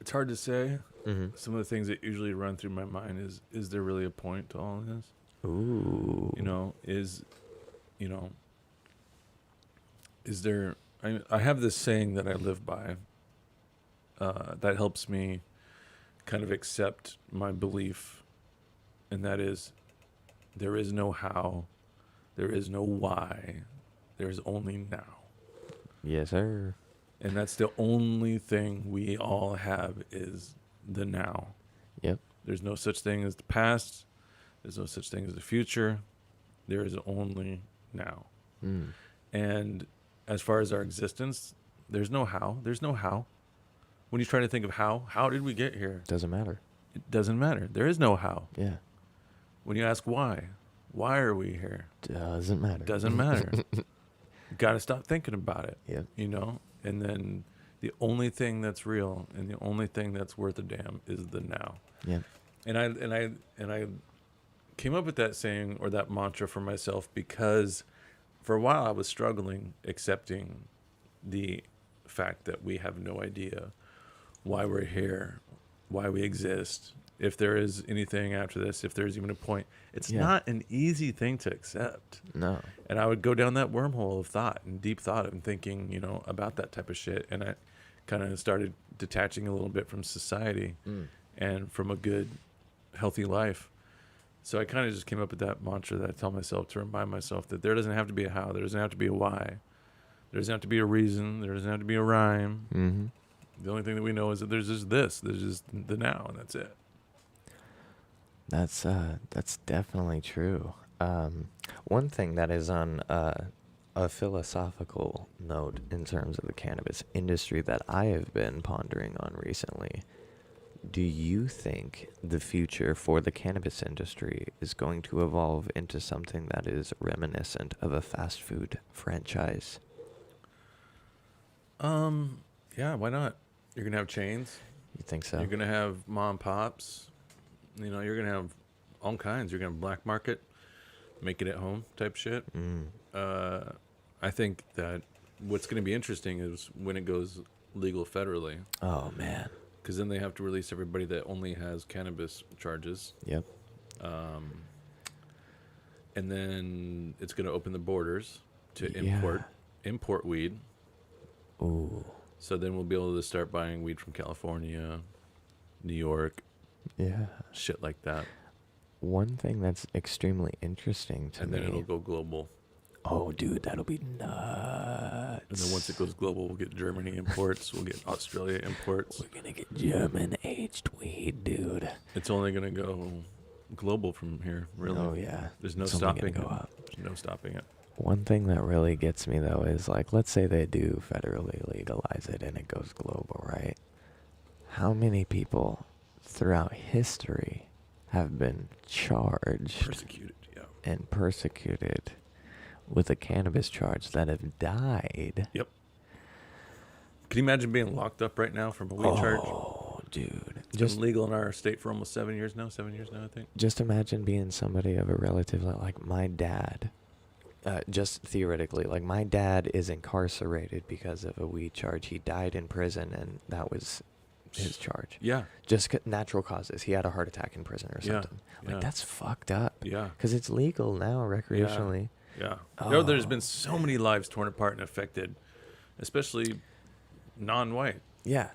It's hard to say. Mm-hmm. Some of the things that usually run through my mind is there really a point to all of this? Ooh. Is there... I have this saying that I live by that helps me kind of accept my belief, and that is, there is no how, there is no why, there is only now. Yes, sir. And that's the only thing we all have is the now. Yep. There's no such thing as the past. There's no such thing as the future. There is only now. Mm. And as far as our existence, there's no how. There's no how. When you try to think of how did we get here? Doesn't matter. It doesn't matter. There is no how. Yeah. When you ask why are we here? Doesn't matter. Doesn't matter. Got to stop thinking about it. Yeah. And then the only thing that's real and the only thing that's worth a damn is the now. Yeah. And I came up with that saying or that mantra for myself because for a while I was struggling accepting the fact that we have no idea why we're here, why we exist, if there is anything after this, if there's even a point. It's not an easy thing to accept. No. And I would go down that wormhole of thought and deep thought and thinking, about that type of shit. And I kind of started detaching a little bit from society and from a good, healthy life. So I kind of just came up with that mantra that I tell myself to remind myself that there doesn't have to be a how, there doesn't have to be a why, there doesn't have to be a reason, there doesn't have to be a rhyme. Mm-hmm. The only thing that we know is that there's just this, there's just the now, and that's it. That's definitely true. One thing that is on a philosophical note in terms of the cannabis industry that I have been pondering on recently, do you think the future for the cannabis industry is going to evolve into something that is reminiscent of a fast food franchise? Yeah, why not? You're going to have chains. You think so? You're going to have mom and pops. You're going to have all kinds. You're going to have black market, make it at home type shit. I think that what's going to be interesting is when it goes legal federally. Oh, man. Because then they have to release everybody that only has cannabis charges. Yep. And then it's going to open the borders to import weed. Ooh. So then we'll be able to start buying weed from California, New York. Yeah. Shit like that. One thing that's extremely interesting to me. And then it'll go global. Oh, dude, that'll be nuts. And then once it goes global, we'll get Germany imports. We'll get Australia imports. We're going to get German-aged weed, dude. It's only going to go global from here, really. Oh, yeah. There's no It's stopping only gonna it. go up. There's no stopping it. One thing that really gets me, though, is, let's say they do federally legalize it and it goes global, right? How many people throughout history have been charged and persecuted with a cannabis charge that have died? Yep. Can you imagine being locked up right now from a weed charge? Oh, dude. It's been legal in our state for almost 7 years now. 7 years now, I think. Just imagine being somebody of a relative like my dad. Just theoretically, my dad is incarcerated because of a weed charge. He died in prison, and that was his charge. Yeah. Just natural causes. He had a heart attack in prison or something. That's fucked up. Yeah. Because it's legal now recreationally. Yeah. Oh. There's been so many lives torn apart and affected, especially non-white. Yeah.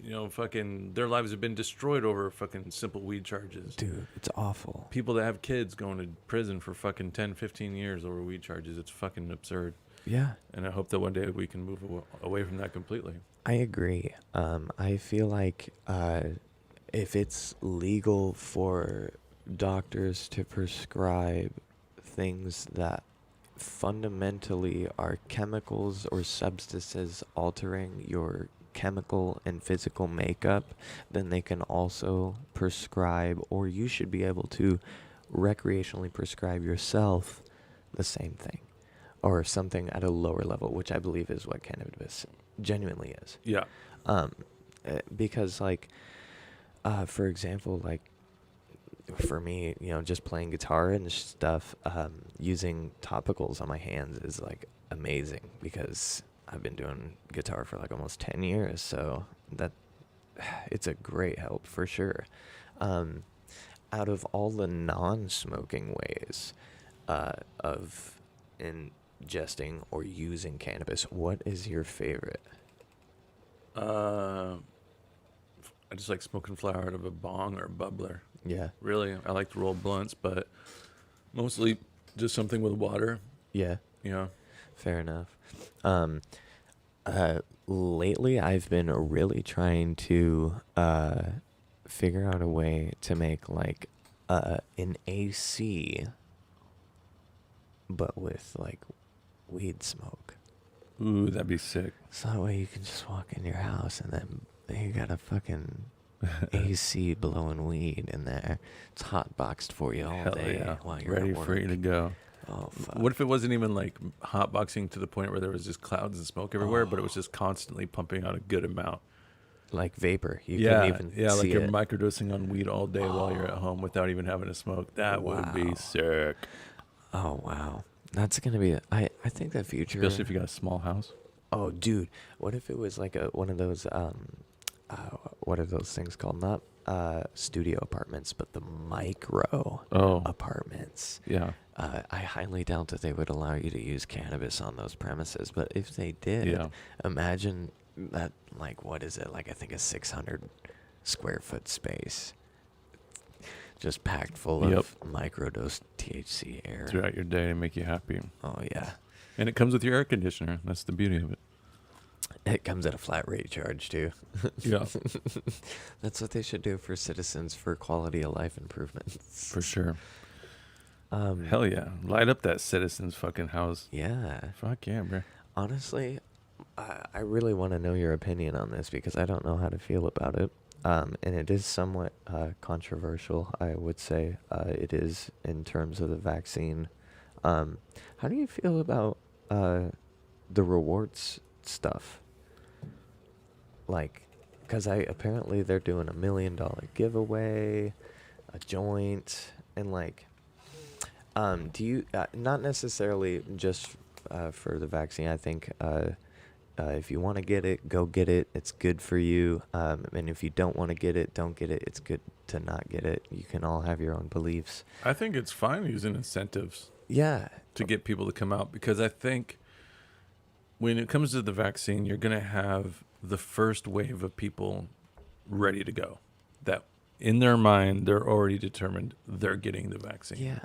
Their lives have been destroyed over fucking simple weed charges. Dude, it's awful. People that have kids going to prison for fucking 10, 15 years over weed charges. It's fucking absurd. Yeah. And I hope that one day we can move away from that completely. I agree. I feel like if it's legal for doctors to prescribe things that fundamentally are chemicals or substances altering your chemical and physical makeup, then they can also prescribe, or you should be able to recreationally prescribe yourself the same thing or something at a lower level, which I believe is what cannabis genuinely is. Yeah. Because for example, for me, just playing guitar and stuff, using topicals on my hands is amazing because I've been doing guitar for almost 10 years. So it's a great help for sure. Out of all the non-smoking ways of ingesting or using cannabis, what is your favorite? I just like smoking flower out of a bong or a bubbler. Yeah. Really, I like to roll blunts, but mostly just something with water. Yeah. Yeah. Fair enough. Lately, I've been really trying to figure out a way to make like an AC, but with like weed smoke. Ooh, that'd be sick. So that way you can just walk in your house and then you got a fucking AC blowing weed in there. It's hot boxed for you all Hell day yeah. while you're Ready at work. for you to go. Oh, fuck. What if it wasn't even like hotboxing to the point where there was just clouds and smoke everywhere, but it was just constantly pumping out a good amount? Like vapor. You Yeah, couldn't even yeah, see like you're it. microdosing on weed all day while you're at home without even having to smoke. That would be Wow. sick. Oh, wow. That's going to be... I think the future... Especially if you got a small house. Oh, dude. What if it was like one of those... what are those things called? Not studio apartments, but the micro apartments. Yeah. I highly doubt that they would allow you to use cannabis on those premises. But if they did, imagine that, like, what is it? Like, I think a 600 square foot space just packed full of microdose THC air. Throughout your day to make you happy. Oh, yeah. And it comes with your air conditioner. That's the beauty of it. It comes at a flat rate charge, too. Yeah. That's what they should do for citizens for quality of life improvements. For sure. Hell yeah. Light up that citizen's fucking house. Yeah. Fuck yeah, bro. Honestly, I really want to know your opinion on this because I don't know how to feel about it. And it is somewhat controversial, I would say. It is in terms of the vaccine. How do you feel about the rewards stuff? Like, because apparently they're doing $1 million giveaway, a joint, and like, do you, not necessarily just for the vaccine, I think if you want to get it, go get it. It's good for you. And if you don't want to get it, don't get it. It's good to not get it. You can all have your own beliefs. I think it's fine using incentives. Yeah. To get people to come out, because I think when it comes to the vaccine, you're going to have the first wave of people ready to go. That in their mind, they're already determined they're getting the vaccine. Yeah.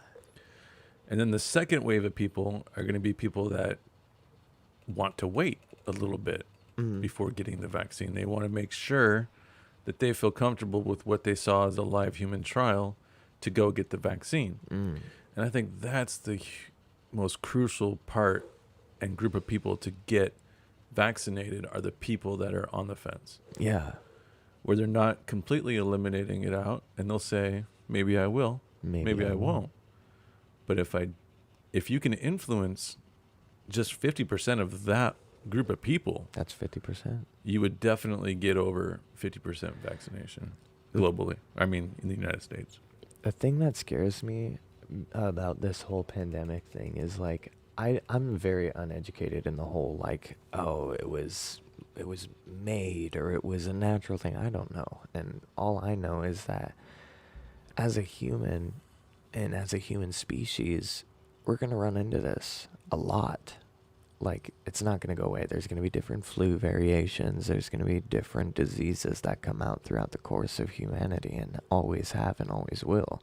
And then the second wave of people are going to be people that want to wait a little bit before getting the vaccine. They want to make sure that they feel comfortable with what they saw as a live human trial to go get the vaccine. And I think that's the most crucial part and group of people to get vaccinated are the people that are on the fence. Yeah. Where they're not completely eliminating it out, and they'll say, maybe I will, maybe I won't. But if you can influence just 50% of that group of people, that's 50%. You would definitely get over 50% vaccination globally. I mean, in the United States. The thing that scares me about this whole pandemic thing is like I'm very uneducated in the whole like, oh, it was made or it was a natural thing. I don't know. And all I know is that as a human and as a human species, we're going to run into this a lot. Like, it's not going to go away. There's going to be different flu variations. There's going to be different diseases that come out throughout the course of humanity and always have and always will.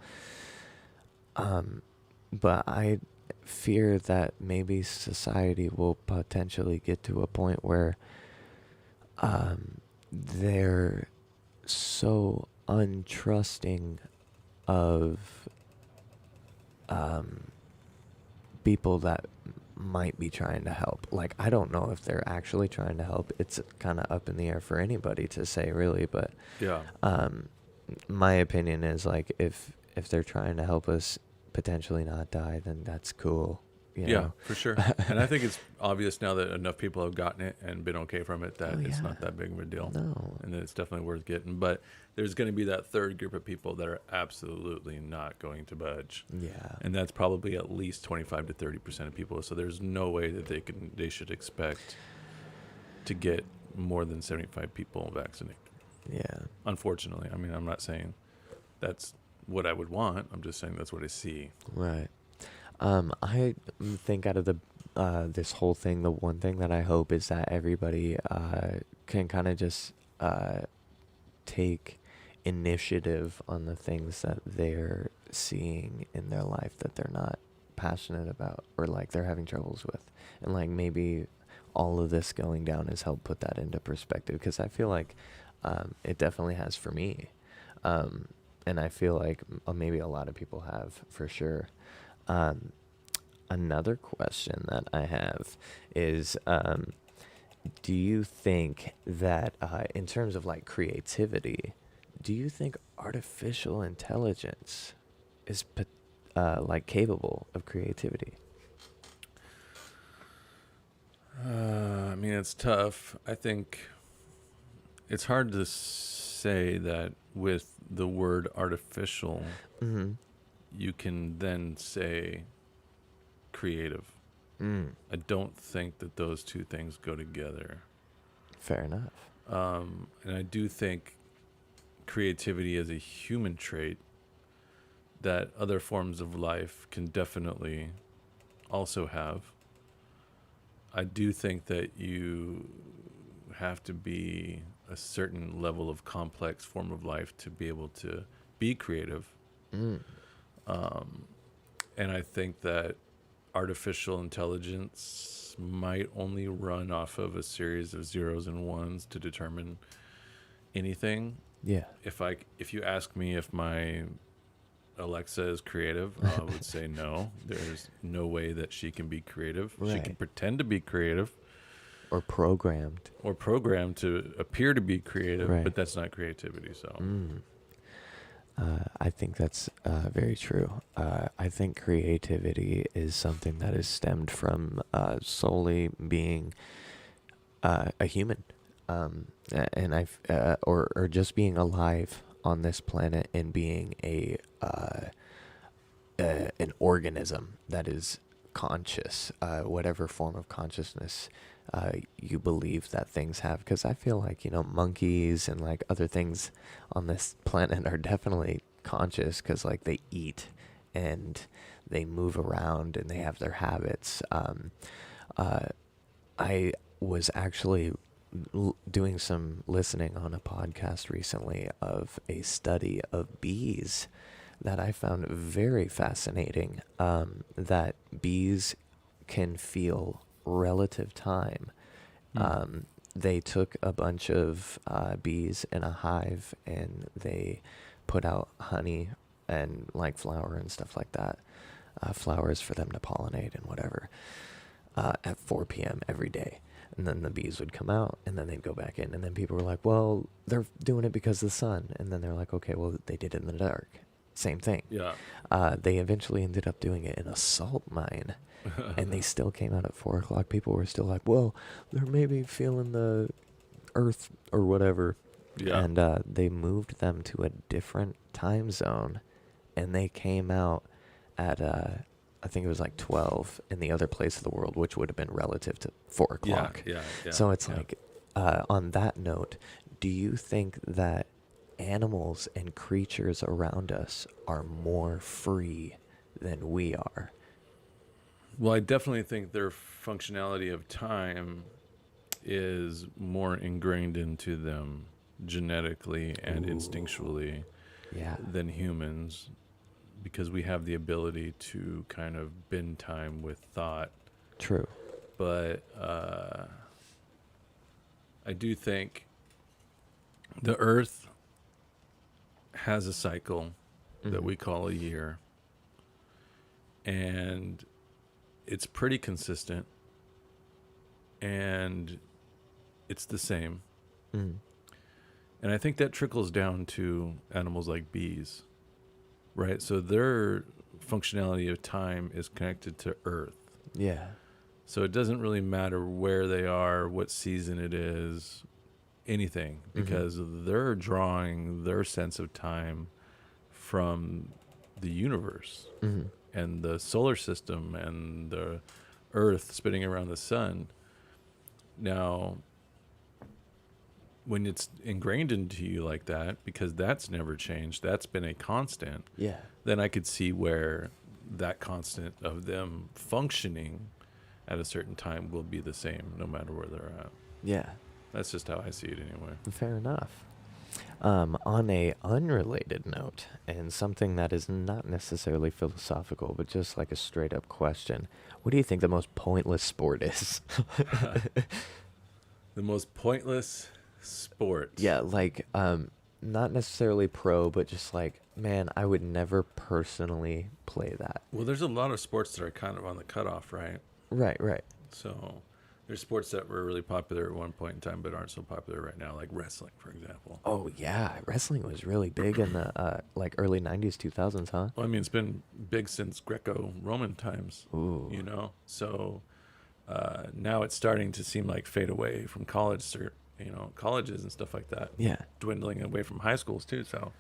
But I fear that maybe society will potentially get to a point where they're so untrusting of people that might be trying to help. Like, I don't know if they're actually trying to help. It's kind of up in the air for anybody to say, really. But yeah, my opinion is like if they're trying to help us potentially not die, then that's cool. You know? For sure. And I think it's obvious now that enough people have gotten it and been okay from it that it's not that big of a deal. No. And that it's definitely worth getting. But there's going to be that third group of people that are absolutely not going to budge. Yeah. And that's probably at least 25 to 30% of people. So there's no way that they should expect to get more than 75 people vaccinated. Yeah. Unfortunately. I mean, I'm not saying that's what I would want. I'm just saying that's what I see. Right. I think out of the this whole thing, the one thing that I hope is that everybody can kind of just take initiative on the things that they're seeing in their life that they're not passionate about or like they're having troubles with, and like maybe all of this going down has helped put that into perspective, because I feel like it definitely has for me, and I feel like maybe a lot of people have for sure. Another question that I have is, do you think that in terms of like creativity, do you think artificial intelligence is like capable of creativity? I mean, it's tough. I think it's hard to say that with the word artificial, Mm-hmm. you can then say creative. Mm. I don't think that those two things go together. Fair enough. And I do think creativity is a human trait that other forms of life can definitely also have. I do think that you have to be a certain level of complex form of life to be able to be creative. Mm. And I think that artificial intelligence might only run off of a series of zeros and ones to determine anything. Yeah. If you ask me if my Alexa is creative, I would say no. There's no way that she can be creative. She can Right. pretend to be creative Or programmed. or programmed to appear to be creative, Right. but that's not creativity. So Mm. I think that's very true. I think creativity is something that is stemmed from solely being a human, and or just being alive on this planet and being an organism that is conscious, whatever form of consciousness you believe that things have. Because I feel like, monkeys and like other things on this planet are definitely conscious, because like they eat and they move around and they have their habits. I was actually doing some listening on a podcast recently of a study of bees that I found very fascinating, that bees can feel relative time. They took a bunch of bees in a hive and they put out honey and like flour and stuff like that, flowers for them to pollinate and whatever, at 4 p.m. every day. And then the bees would come out and then they'd go back in. And then people were like, well, they're doing it because of the sun. And then they're like, okay, well, they did it in the dark. Same thing. yeah. They eventually ended up doing it in a salt mine. And they still came out at 4 o'clock. People were still like, well, they're maybe feeling the earth or whatever. Yeah. And they moved them to a different time zone. And they came out at, I think it was like 12 in the other place of the world, which would have been relative to 4 o'clock. Yeah. So it's like, on that note, do you think that animals and creatures around us are more free than we are? Well, I definitely think their functionality of time is more ingrained into them genetically and instinctually Yeah. than humans, because we have the ability to kind of bend time with thought. True. But I do think the Earth has a cycle that we call a year, and it's pretty consistent, and it's the same. Mm. And I think that trickles down to animals like bees, right? So their functionality of time is connected to Earth. Yeah. So it doesn't really matter where they are, what season it is, anything, because they're drawing their sense of time from the universe and the solar system and the Earth spinning around the sun. Now, when it's ingrained into you like that, because that's never changed, that's been a constant. Yeah. Then I could see where that constant of them functioning at a certain time will be the same no matter where they're at. Yeah. That's just how I see it anyway. Fair enough. On a unrelated note, and something that is not necessarily philosophical, but just like a straight up question, what do you think the most pointless sport is? The most pointless sport. Yeah, like, not necessarily pro, but just like, man, I would never personally play that. Well, there's a lot of sports that are kind of on the cutoff, right? Right, right. So there's sports that were really popular at one point in time but aren't so popular right now, like wrestling, for example. Oh, yeah. Wrestling was really big in the like early 90s, 2000s, huh? Well, I mean, it's been big since Greco-Roman times. Ooh. You know? So now it's starting to seem like fade away from colleges and stuff like that. Yeah. Dwindling away from high schools, too. So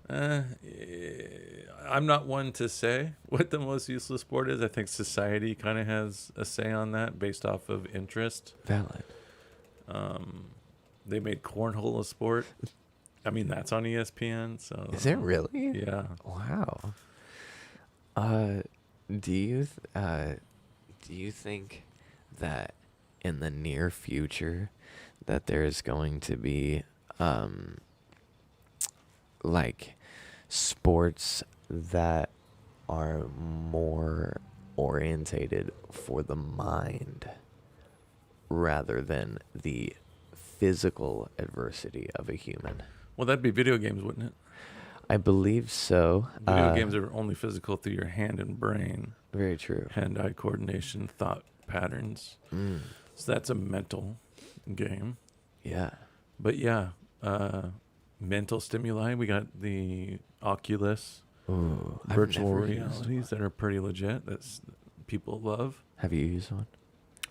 I'm not one to say what the most useless sport is. I think society kind of has a say on that based off of interest. Valid. They made cornhole a sport. I mean, that's on ESPN. So Is it really? Yeah. Wow. Do you think that in the near future that there's going to be like sports that are more orientated for the mind rather than the physical adversity of a human? Well, that'd be video games, wouldn't it? I believe so. Video games are only physical through your hand and brain. Very true. Hand-eye coordination, thought patterns. So that's a mental game. Yeah. But yeah, mental stimuli. We got the Oculus Ooh, virtual realities that are pretty legit. That's people love. Have you used one?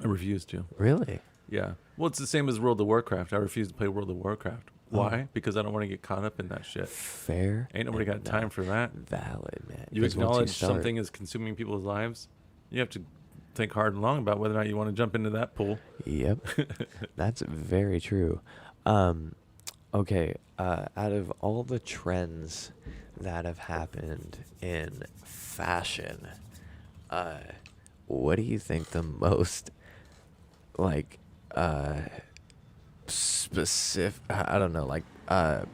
I refuse to. Really? Yeah. Well, it's the same as World of Warcraft. I refuse to play World of Warcraft. Why? Oh. Because I don't want to get caught up in that shit. Fair. Ain't nobody got time for that. Valid, man. You 'Cause once acknowledge start- something is consuming people's lives. You have to think hard and long about whether or not you want to jump into that pool. Yep. That's very true. Okay. Out of all the trends that have happened in fashion, what do you think the most like specific, I don't know, like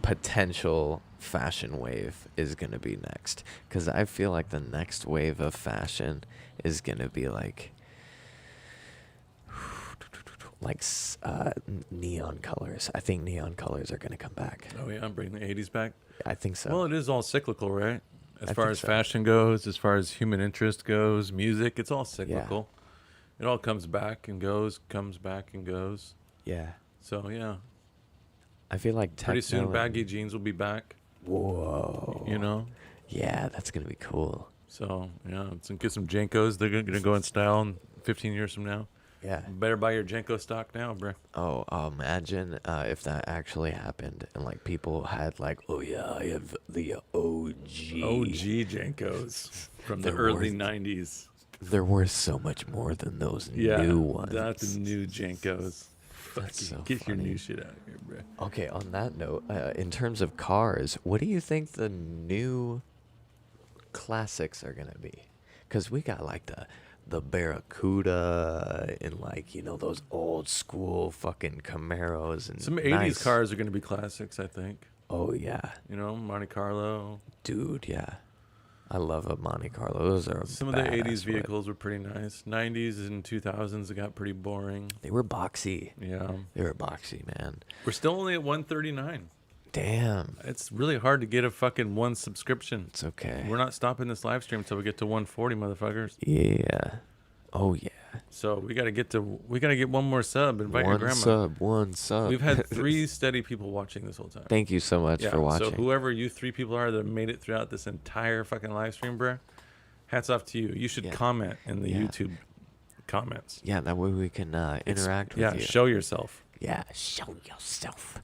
potential fashion wave is going to be next? Because I feel like the next wave of fashion is going to be like neon colors. I think neon colors are going to come back. Oh yeah, I'm bringing the 80s back. I think so. Well, it is all cyclical, right? As I far think as so. fashion goes, as far as human interest goes, music, it's all cyclical. It all comes back and goes, comes back and goes. Yeah. So yeah, I feel like pretty techno soon and- baggy jeans will be back. Whoa. You know. Yeah, that's going to be cool. So yeah, let's get some Jenkos. They're gonna go in style in 15 years from now. Yeah. Better buy your Jenko stock now, bro. Oh, imagine if that actually happened and like people had like, oh yeah, I have the OG. OG Jenkos from the They're early worth- 90s. They're worth so much more than those Yeah, new ones. that's the new Jenkos. That's so Get your funny. new shit out of here, bro. Okay, on that note, in terms of cars, what do you think the new classics are gonna be? Because we got like the Barracuda and like, you know, those old school fucking Camaros and Some 80s nice- cars are going to be classics, I think. Oh yeah, You know, Monte Carlo. dude, yeah. I love a Monte Carlo. Those are Some of the badass 80s whip. vehicles were pretty nice. 90s and 2000s, it got pretty boring. They were boxy. Yeah. They were boxy, man. We're still only at 139. Damn. It's really hard to get a fucking one subscription. It's okay. We're not stopping this live stream until we get to 140, motherfuckers. Yeah. Oh yeah. So we gotta get one more sub. Invite your grandma. One sub. We've had 3 steady people watching this whole time. Thank you so much for watching. So whoever you 3 people are that made it throughout this entire fucking live stream, bruh, hats off to you. You should Yeah. comment in the Yeah. YouTube comments. Yeah, that way we can interact with Yeah, you. show yourself. Yeah, show yourself.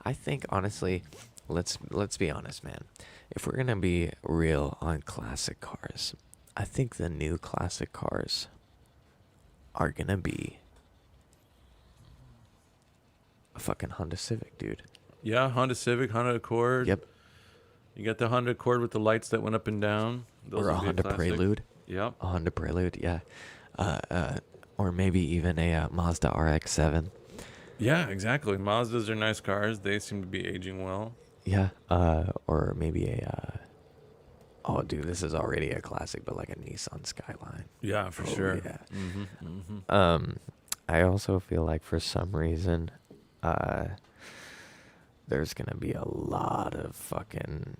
I think honestly, let's be honest, man. If we're gonna be real on classic cars, I think the new classic cars are gonna be fucking Honda Civic, dude. Yeah, Honda Civic, Honda Accord. Yep. You got the Honda Accord with the lights that went up and down. Those Or a would be Honda classic. Prelude. Yep. A Honda Prelude, yeah. Or maybe even a Mazda RX-7. Yeah, exactly. Mazdas are nice cars. They seem to be aging well. Yeah. Or maybe a... oh, dude, this is already a classic, but like a Nissan Skyline. Yeah, for sure. Yeah. Mm-hmm, mm-hmm. I also feel like for some reason, there's gonna be a lot of fucking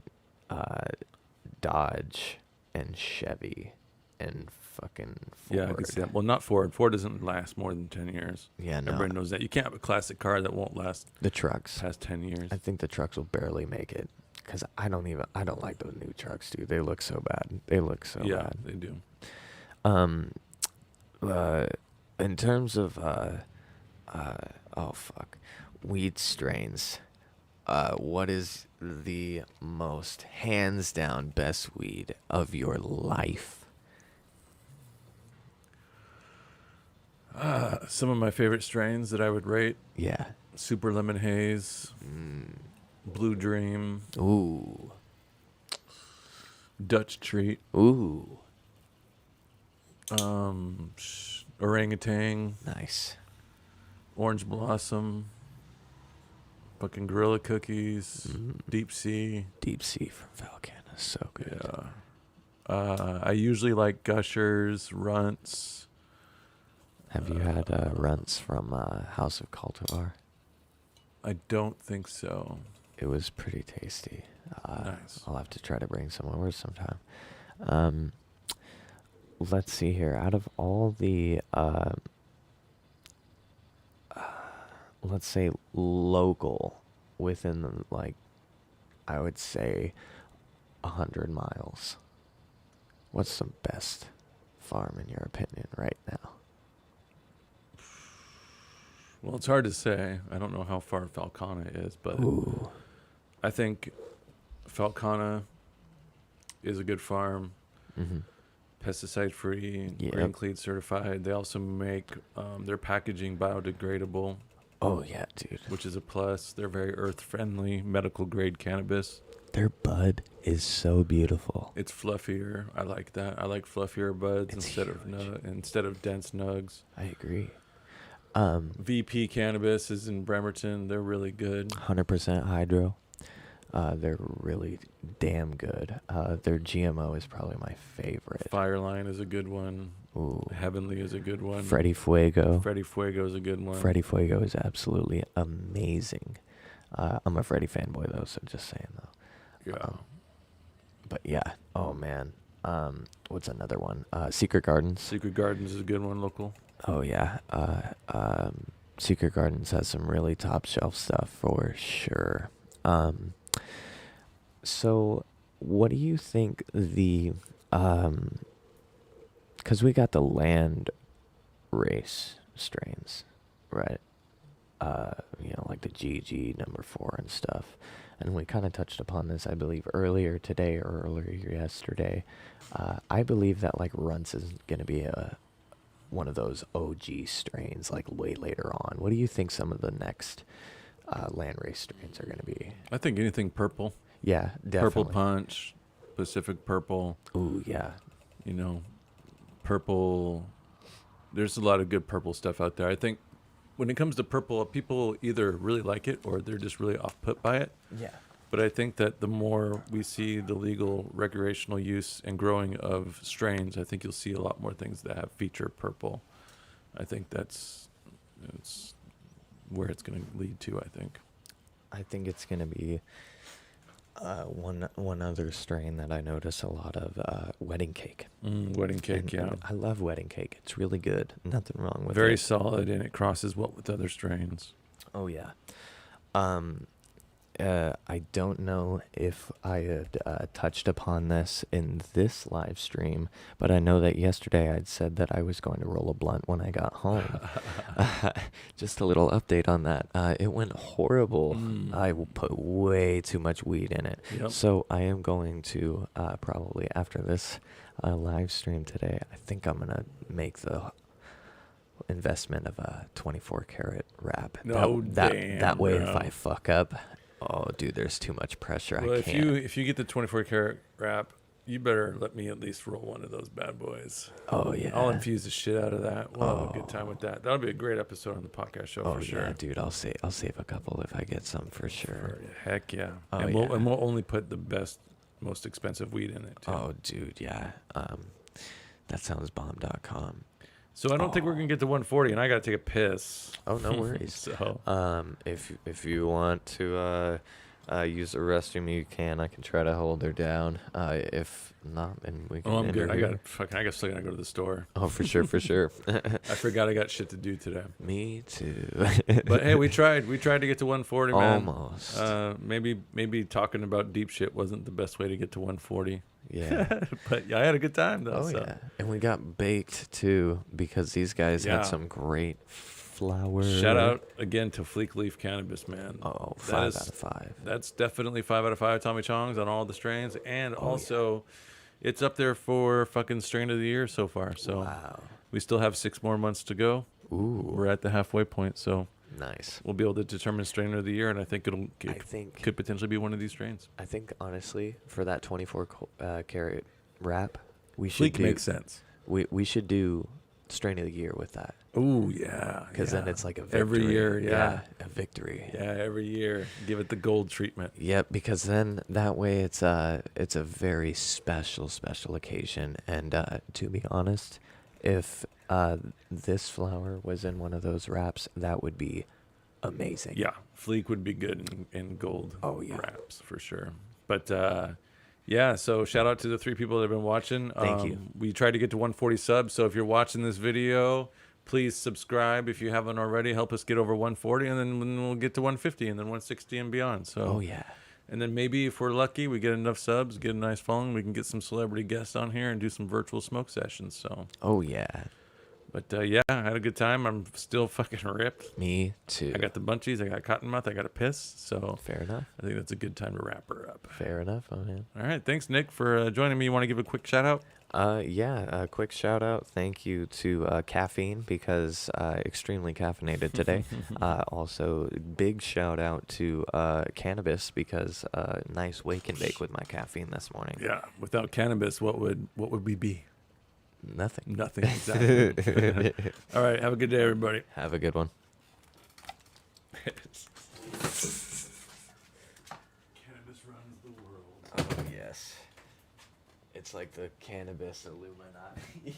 Dodge and Chevy and fucking Ford. Yeah, I can see that. Well, not Ford. Ford doesn't last more than 10 years. Yeah, no. Everybody knows that. You can't have a classic car that won't last The trucks. past 10 years. I think the trucks will barely make it. Because I don't like those new trucks, dude. They look so bad. They look so Yeah, bad. they do. In terms of, weed strains, what is the most hands down best weed of your life? Some of my favorite strains that I would rate: Yeah. Super Lemon Haze, Blue Dream, Ooh. Dutch Treat, Ooh. Orangutan, Nice. Orange Blossom, fucking Gorilla Cookies, Deep Sea. Deep Sea from Falcon is so good. Yeah. I usually like Gushers, Runts. Have you had runts from House of Cultivar? I don't think so. It was pretty tasty. Nice. I'll have to try to bring some over sometime. Let's see here. Out of all the, let's say local, within the, like, I would say 100 miles, what's the best farm in your opinion right now? Well, it's hard to say. I don't know how far Falcana is, but Ooh. I think Falcana is a good farm. Mm-hmm. Pesticide-free, Yep. Green Clean certified. They also make their packaging biodegradable. Oh, yeah, dude. Which is a plus. They're very earth-friendly, medical-grade cannabis. Their bud is so beautiful. It's fluffier. I like that. I like fluffier buds It's instead of dense nugs. I agree. VP Cannabis is in Bremerton. They're really good. 100% hydro. They're really damn good. Their GMO is probably my favorite. Fireline is a good one. Ooh. Heavenly is a good one. Freddy Fuego. Freddy Fuego is a good one. Freddy Fuego is absolutely amazing. I'm a Freddy fanboy though, so just saying though. Yeah. But yeah. Oh man. What's another one? Secret Gardens. Secret Gardens is a good one, local. Oh yeah. Secret Gardens has some really top shelf stuff for sure. So what do you think the, cause we got the land race strains, right? Like the GG number 4 and stuff. And we kind of touched upon this, I believe, earlier today or earlier yesterday. I believe that like Runts is going to be one of those OG strains like way later on. What do you think some of the next landrace strains are going to be? I think anything purple. Yeah, definitely. Purple Punch, Pacific Purple. Ooh, yeah. Purple. There's a lot of good purple stuff out there. I think when it comes to purple, people either really like it or they're just really off-put by it. Yeah. But I think that the more we see the legal recreational use and growing of strains, I think you'll see a lot more things that have feature purple. I think it's where it's going to lead to, I think. I think it's going to be one other strain that I notice a lot of, Wedding Cake. Wedding Cake, yeah. And I love Wedding Cake. It's really good. Nothing wrong with it. Very solid, and it crosses well with other strains. Oh, yeah. I don't know if I had touched upon this in this live stream, but I know that yesterday I'd said that I was going to roll a blunt when I got home. Just a little update on that. It went horrible. I put way too much weed in it. Yep. So I am going to probably after this live stream today, I think I'm going to make the investment of a 24 karat wrap. No, that way, bro. if I fuck up, oh, dude, there's too much pressure. Well, I can't. if you get the 24 karat wrap, you better let me at least roll one of those bad boys. Oh yeah. I'll infuse the shit out of that. We'll have a good time with that. That'll be a great episode on the podcast show for sure. Yeah, dude, I'll save a couple if I get some for sure. Heck yeah. Oh, and yeah. we'll only put the best, most expensive weed in it too. Oh, dude, yeah. That sounds bomb.com. So I don't think we're gonna get to 140, and I gotta take a piss. Oh, no worries. So if you want to use the restroom, you can. I can try to hold her down. If not, then we can. oh, I'm good. interview. I guess still gotta go to the store. Oh, for sure, for sure. I forgot I got shit to do today. Me too. But hey, we tried to get to 140, man. Almost. Maybe talking about deep shit wasn't the best way to get to 140. Yeah. But yeah, I had a good time though. Oh so. yeah. And we got baked too because these guys Yeah. had some great flour. Shout out again to Fleek Leaf Cannabis, man. Oh, That 5 is- out of 5. That's definitely 5 out of 5 Tommy Chongs on all the strains, and also it's up there for fucking strain of the year so far. So Wow. we still have 6 more months to go. Ooh. We're at the halfway point, so Nice. we'll be able to determine strain of the year, and I think could potentially be one of these strains. I think honestly, for that 24 karat wrap, we should Fleek do. makes sense. We should do strain of the year with that Oh yeah, because then it's like a victory. every year. Yeah, a victory. yeah, every year. Give it the gold treatment. Yep, because then that way it's a very special occasion. And to be honest, if this flower was in one of those wraps, that would be amazing. Yeah, Fleek would be good in gold. Oh, yeah. wraps for sure. But yeah, so shout out to the 3 people that have been watching. Thank you. We tried to get to 140 subs, so if you're watching this video, please subscribe if you haven't already. Help us get over 140, and then we'll get to 150, and then 160 and beyond. So Oh yeah. and then maybe if we're lucky, we get enough subs, get a nice following, we can get some celebrity guests on here and do some virtual smoke sessions. So, Oh yeah. but yeah, I had a good time. I'm still fucking ripped. Me too. I got the bunchies, I got cottonmouth, I got a piss. So Fair enough. I think that's a good time to wrap her up. Fair enough. Oh man. All right, thanks Nick for joining me. You want to give a quick shout out? Yeah, a quick shout out. Thank you to Caffeine because extremely caffeinated today. Also, big shout out to Cannabis because nice wake and bake with my caffeine this morning. Yeah, without cannabis, what would we be? Nothing. Nothing. Exactly. All right, have a good day, everybody. Have a good one. Cannabis runs the world. Oh yes. It's like the Cannabis Illuminati.